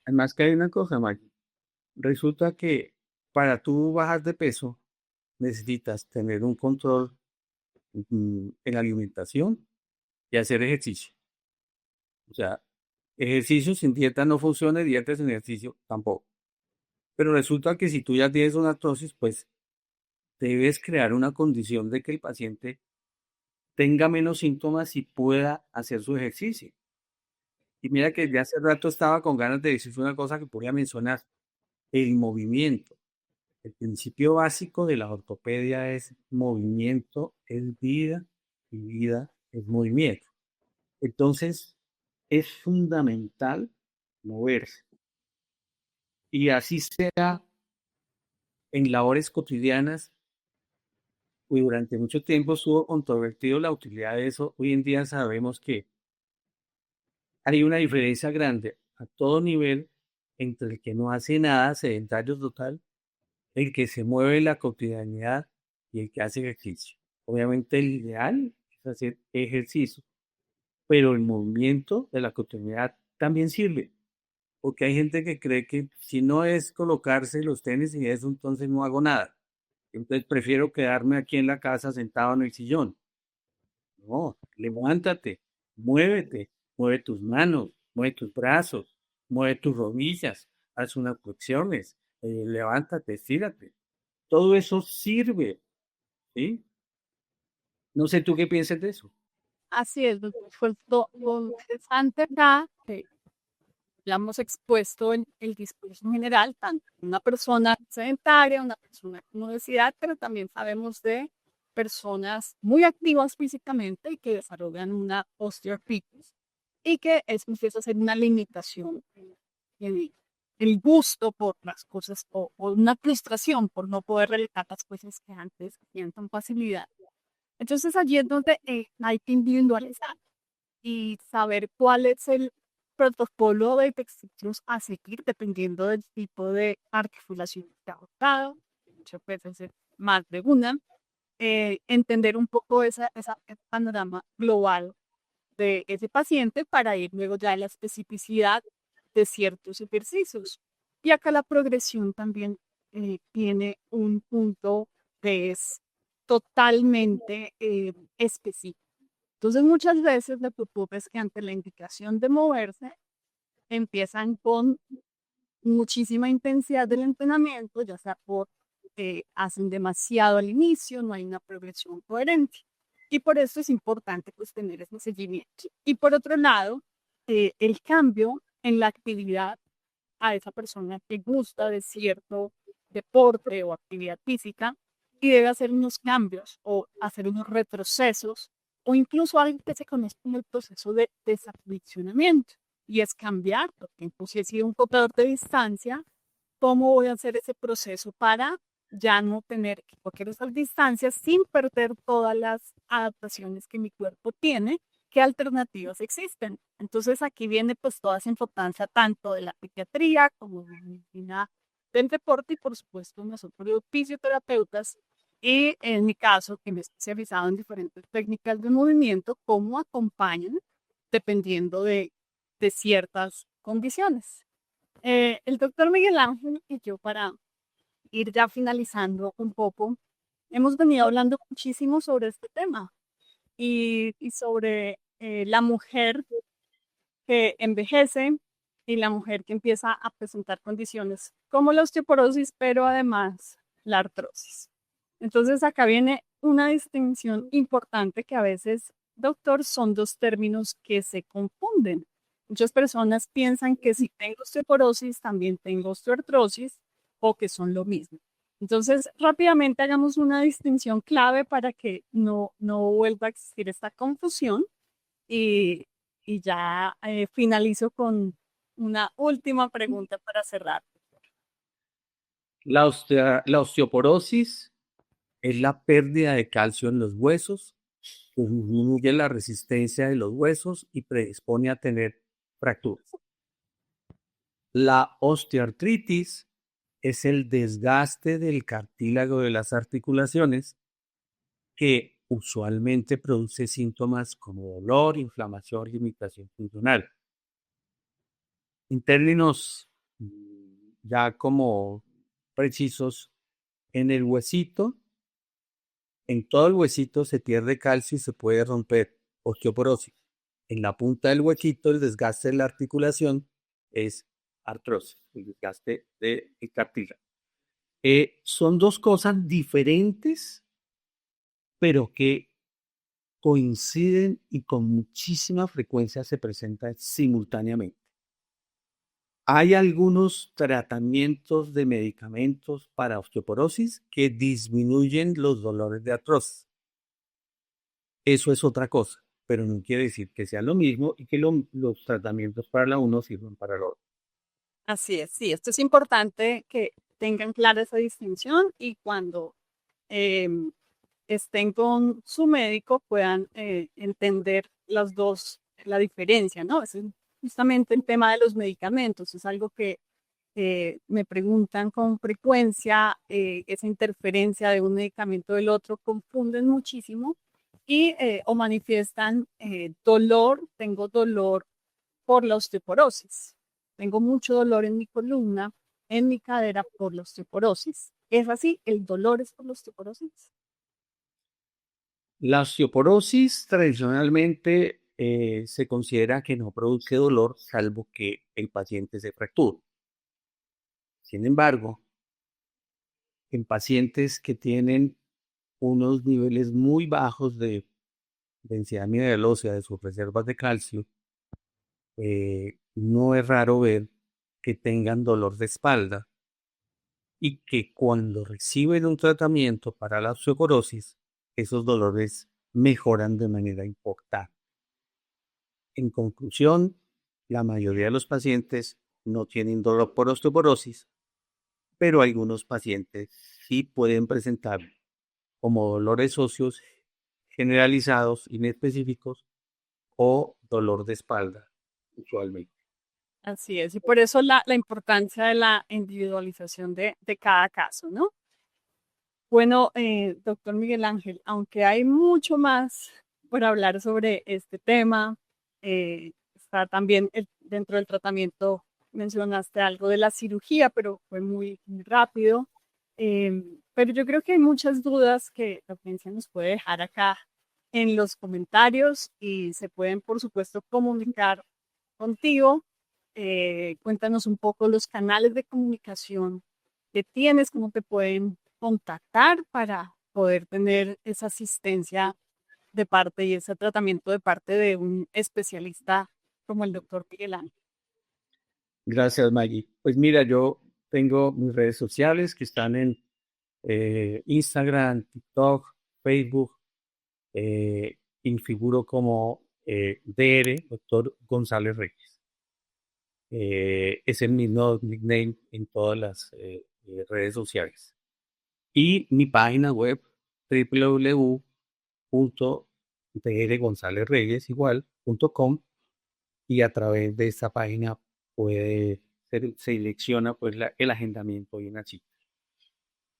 Además que hay una cosa, Maggie. Resulta que para tú bajar de peso necesitas tener un control en la alimentación y hacer ejercicio. O sea, ejercicio sin dieta no funciona, y dieta sin ejercicio tampoco. Pero resulta que si tú ya tienes una artrosis, pues debes crear una condición de que el paciente tenga menos síntomas y pueda hacer su ejercicio. Y mira que ya hace rato estaba con ganas de decir una cosa que podría mencionar, el movimiento. El principio básico de la ortopedia es movimiento es vida y vida es movimiento. Entonces, es fundamental moverse. Y así sea en labores cotidianas, y durante mucho tiempo estuvo controvertido la utilidad de eso. Hoy en día sabemos que hay una diferencia grande a todo nivel entre el que no hace nada, sedentario total, el que se mueve en la cotidianidad y el que hace ejercicio. Obviamente el ideal es hacer ejercicio, pero el movimiento de la cotidianidad también sirve, porque hay gente que cree que si no es colocarse los tenis y eso, entonces no hago nada. Entonces prefiero quedarme aquí en la casa sentado en el sillón. No, levántate, muévete, mueve tus manos, mueve tus brazos, mueve tus rodillas, haz unas flexiones, levántate, estírate. Todo eso sirve, ¿sí? No sé tú qué piensas de eso. Así es, doctor. Pues lo interesante acá, ya hemos expuesto en el discurso general, tanto una persona sedentaria, una persona con obesidad, pero también sabemos de personas muy activas físicamente y que desarrollan una osteoartritis y que eso empieza a ser una limitación, el, el gusto por las cosas o una frustración por no poder realizar las cosas que antes hacían con facilidad. Entonces allí es donde hay que individualizar y saber cuál es el protocolo de ejercicios a seguir dependiendo del tipo de articulación que ha adoptado, muchas veces es más de una, entender un poco ese panorama global de ese paciente para ir luego ya en la especificidad de ciertos ejercicios. Y acá la progresión también tiene un punto que es totalmente específico. Entonces muchas veces lo que ocurre es que ante la indicación de moverse, empiezan con muchísima intensidad del entrenamiento, ya sea por hacen demasiado al inicio, no hay una progresión coherente. Y por eso es importante pues tener ese seguimiento. Y por otro lado, el cambio en la actividad a esa persona que gusta de cierto deporte o actividad física y debe hacer unos cambios o hacer unos retrocesos o incluso algo que se conoce como el proceso de desacondicionamiento y es cambiar, porque si he sido un corredor de distancia, ¿cómo voy a hacer ese proceso para ya no tener que correr esas distancias sin perder todas las adaptaciones que mi cuerpo tiene? ¿Qué alternativas existen? Entonces aquí viene pues toda esa importancia tanto de la pediatría como de la medicina del deporte y por supuesto nosotros los fisioterapeutas y en mi caso que me he especializado en diferentes técnicas de movimiento, cómo acompañan dependiendo de ciertas condiciones. El doctor Miguel Ángel y yo para ir ya finalizando un poco, hemos venido hablando muchísimo sobre este tema y sobre la mujer que envejece y la mujer que empieza a presentar condiciones como la osteoporosis, pero además la artrosis. Entonces acá viene una distinción importante que a veces, doctor, son dos términos que se confunden. Muchas personas piensan que si tengo osteoporosis, también tengo osteoartrosis o que son lo mismo. Entonces, rápidamente hagamos una distinción clave para que no vuelva a existir esta confusión y, y ya finalizo con una última pregunta para cerrar. La osteoporosis es la pérdida de calcio en los huesos, que disminuye la resistencia de los huesos y predispone a tener fracturas. La osteoartritis es el desgaste del cartílago de las articulaciones que usualmente produce síntomas como dolor, inflamación, limitación funcional. En términos ya como precisos, en el huesito, en todo el huesito se pierde calcio y se puede romper osteoporosis. En la punta del huesito, el desgaste de la articulación es artrosis, el desgaste del cartílago. Son dos cosas diferentes, pero que coinciden y con muchísima frecuencia se presentan simultáneamente. Hay algunos tratamientos de medicamentos para osteoporosis que disminuyen los dolores de artrosis. Eso es otra cosa, pero no quiere decir que sea lo mismo y que los tratamientos para la uno sirvan para el otro. Así es, sí, esto es importante que tengan clara esa distinción y cuando em, estén con su médico puedan entender las dos, la diferencia, ¿no? Es justamente el tema de los medicamentos, es algo que me preguntan con frecuencia, esa interferencia de un medicamento del otro, confunden muchísimo y o manifiestan dolor, tengo dolor por la osteoporosis, tengo mucho dolor en mi columna, en mi cadera por la osteoporosis. ¿Es así? ¿El dolor es por la osteoporosis? La osteoporosis tradicionalmente se considera que no produce dolor salvo que el paciente se fracture. Sin embargo, en pacientes que tienen unos niveles muy bajos de densidad mineral ósea de sus reservas de calcio, no es raro ver que tengan dolor de espalda y que cuando reciben un tratamiento para la osteoporosis, esos dolores mejoran de manera importante. En conclusión, la mayoría de los pacientes no tienen dolor por osteoporosis, pero algunos pacientes sí pueden presentar como dolores óseos generalizados, inespecíficos o dolor de espalda, usualmente. Así es, y por eso la importancia de la individualización de cada caso, ¿no? Bueno, doctor Miguel Ángel, aunque hay mucho más por hablar sobre este tema, está también dentro del tratamiento, mencionaste algo de la cirugía, pero fue muy rápido. Pero yo creo que hay muchas dudas que la audiencia nos puede dejar acá en los comentarios y se pueden, por supuesto, comunicar contigo. Cuéntanos un poco los canales de comunicación que tienes, cómo te pueden contactar para poder tener esa asistencia de parte y ese tratamiento de parte de un especialista como el doctor Miguel Ángel. Gracias, Maggie. Pues mira, yo tengo mis redes sociales que están en Instagram, TikTok, Facebook, y figuro como DR, doctor González Reyes. Es el mismo nickname en todas las redes sociales. Y mi página web, www.drgonzalezreyes.com, y a través de esta página selecciona pues el agendamiento y una cita.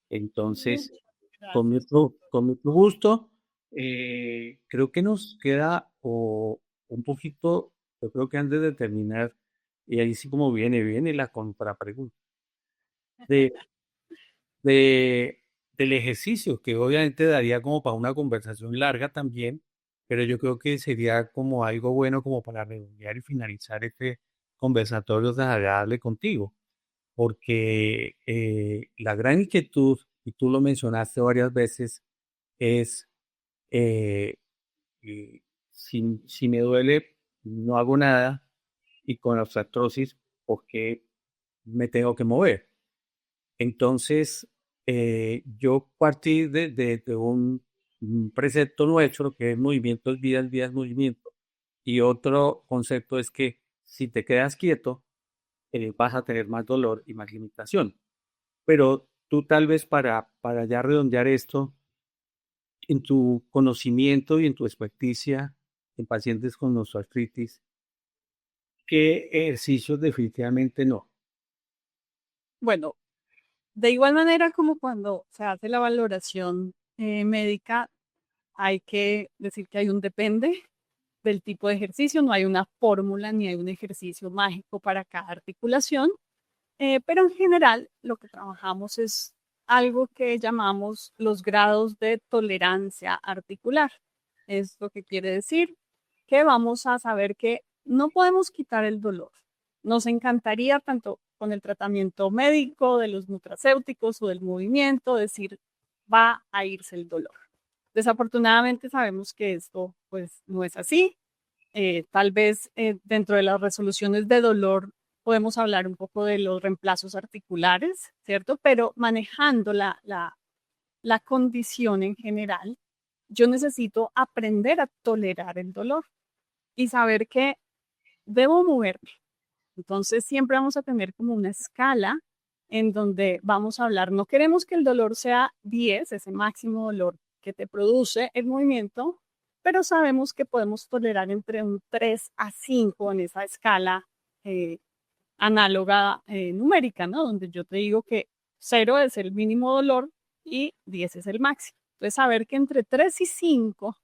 Entonces, Gracias. con mucho gusto, creo que nos queda un poquito, yo creo que antes de terminar, y ahí sí como viene la contrapregunta, de, del ejercicio, que obviamente daría como para una conversación larga también, pero yo creo que sería como algo bueno como para redondear y finalizar este conversatorio tan agradable contigo, porque la gran inquietud, y tú lo mencionaste varias veces, es eh, si me duele, no hago nada, y con la artrosis, ¿por qué me tengo que mover? Entonces, yo partí de un precepto nuestro que es movimiento es vida, vida es movimiento. Y otro concepto es que si te quedas quieto, vas a tener más dolor y más limitación. Pero tú tal vez para ya redondear esto, en tu conocimiento y en tu experticia en pacientes con osteoartritis, ¿qué ejercicios definitivamente no? Bueno, de igual manera como cuando se hace la valoración médica, hay que decir que hay un depende del tipo de ejercicio, no hay una fórmula ni hay un ejercicio mágico para cada articulación, pero en general lo que trabajamos es algo que llamamos los grados de tolerancia articular. Esto que quiere decir que vamos a saber que no podemos quitar el dolor. Nos encantaría tanto con el tratamiento médico, de los nutracéuticos o del movimiento, decir va a irse el dolor. Desafortunadamente sabemos que esto pues no es así. Tal vez dentro de las resoluciones de dolor podemos hablar un poco de los reemplazos articulares, ¿cierto? Pero manejando la condición en general, yo necesito aprender a tolerar el dolor y saber que debo moverme. Entonces siempre vamos a tener como una escala en donde vamos a hablar, no queremos que el dolor sea 10, ese máximo dolor que te produce el movimiento, pero sabemos que podemos tolerar entre un 3 a 5 en esa escala análoga numérica, ¿no? Donde yo te digo que 0 es el mínimo dolor y 10 es el máximo. Entonces, saber que entre 3 y 5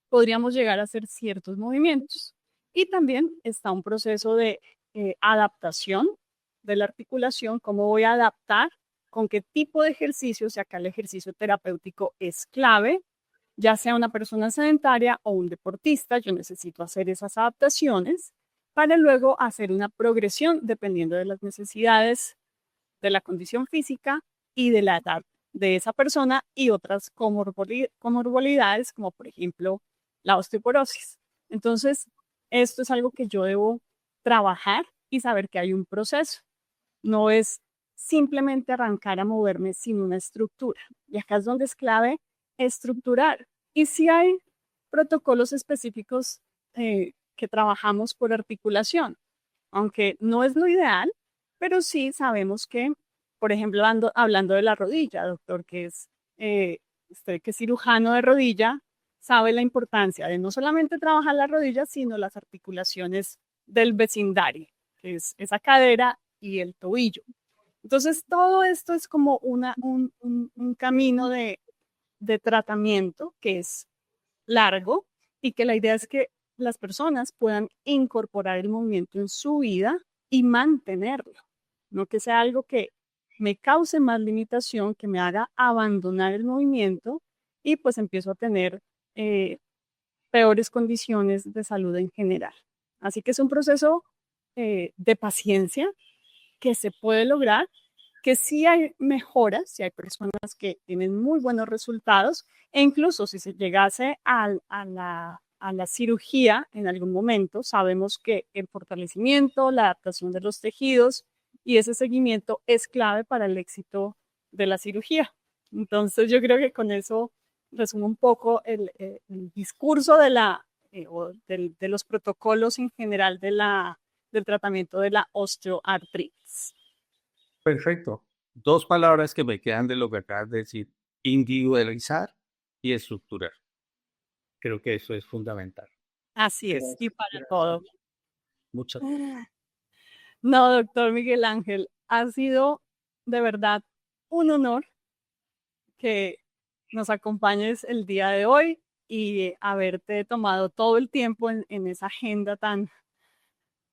podríamos llegar a hacer ciertos movimientos. Y también está un proceso de adaptación de la articulación, cómo voy a adaptar, con qué tipo de ejercicio, si acá el ejercicio terapéutico es clave, ya sea una persona sedentaria o un deportista, yo necesito hacer esas adaptaciones para luego hacer una progresión dependiendo de las necesidades de la condición física y de la edad de esa persona y otras comorbilidades, como por ejemplo la osteoporosis. Entonces, esto es algo que yo debo trabajar y saber que hay un proceso. No es simplemente arrancar a moverme sin una estructura. Y acá es donde es clave estructurar. Y si hay protocolos específicos que trabajamos por articulación, aunque no es lo ideal, pero sí sabemos que, por ejemplo, hablando de la rodilla, doctor, que es usted que es cirujano de rodilla, sabe la importancia de no solamente trabajar la rodilla, sino las articulaciones del vecindario, que es esa cadera y el tobillo. Entonces, todo esto es como un camino de tratamiento que es largo y que la idea es que las personas puedan incorporar el movimiento en su vida y mantenerlo, no que sea algo que me cause más limitación, que me haga abandonar el movimiento y pues empiezo a tener peores condiciones de salud en general. Así que es un proceso de paciencia que se puede lograr, que sí hay mejoras, si hay personas que tienen muy buenos resultados, e incluso si se llegase a la cirugía en algún momento, sabemos que el fortalecimiento, la adaptación de los tejidos y ese seguimiento es clave para el éxito de la cirugía. Entonces yo creo que con eso resumo un poco el discurso de los protocolos en general del tratamiento de la osteoartritis. Perfecto. Dos palabras que me quedan de lo que acabas de decir: individualizar y estructurar. Creo que eso es fundamental. Así es, y para todo. Muchas No, doctor Miguel Ángel, ha sido de verdad un honor que nos acompañes el día de hoy y haberte tomado todo el tiempo en esa agenda tan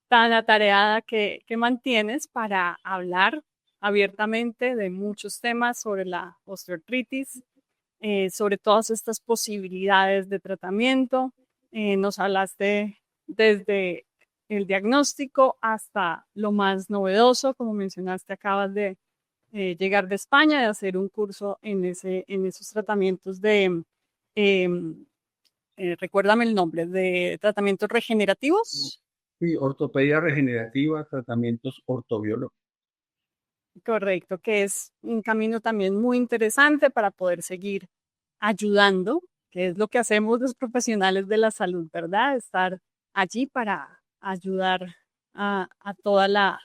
atareada que mantienes para hablar abiertamente de muchos temas sobre la osteoartritis, sobre todas estas posibilidades de tratamiento. Nos hablaste desde el diagnóstico hasta lo más novedoso, como mencionaste, acabas de llegar de España, de hacer un curso en esos tratamientos recuérdame el nombre, de tratamientos regenerativos. Sí, ortopedia regenerativa, tratamientos ortobiológicos. Correcto, que es un camino también muy interesante para poder seguir ayudando, que es lo que hacemos los profesionales de la salud, ¿verdad? Estar allí para ayudar a toda la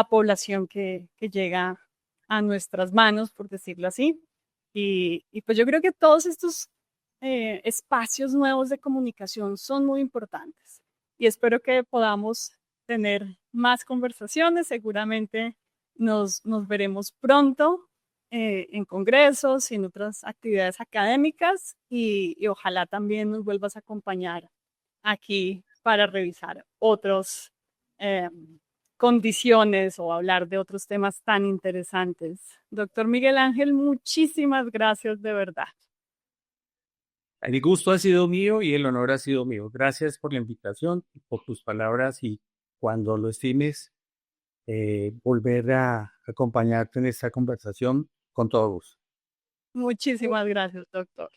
población que llega a nuestras manos, por decirlo así. Y pues yo creo que todos estos espacios nuevos de comunicación son muy importantes y espero que podamos tener más conversaciones. Seguramente nos veremos pronto en congresos y en otras actividades académicas y ojalá también nos vuelvas a acompañar aquí para revisar otras condiciones o hablar de otros temas tan interesantes. Doctor Miguel Ángel, muchísimas gracias de verdad. El gusto ha sido mío y el honor ha sido mío. Gracias por la invitación, por tus palabras, y cuando lo estimes, volver a acompañarte en esta conversación con todo gusto. Muchísimas gracias, doctor.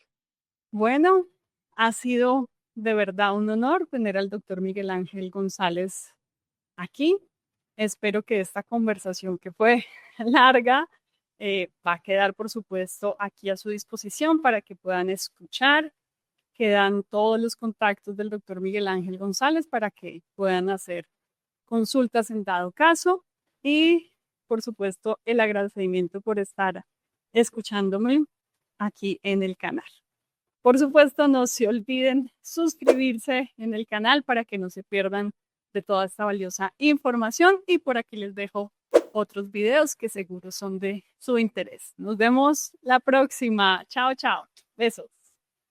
Bueno, ha sido de verdad un honor tener al doctor Miguel Ángel González aquí. Espero que esta conversación, que fue larga, va a quedar, por supuesto, aquí a su disposición para que puedan escuchar. Quedan todos los contactos del doctor Miguel Ángel González para que puedan hacer consultas en dado caso. Y, por supuesto, el agradecimiento por estar escuchándome aquí en el canal. Por supuesto, no se olviden suscribirse en el canal para que no se pierdan de toda esta valiosa información, y por aquí les dejo otros videos que seguro son de su interés. Nos vemos la próxima. Chao, chao. Besos.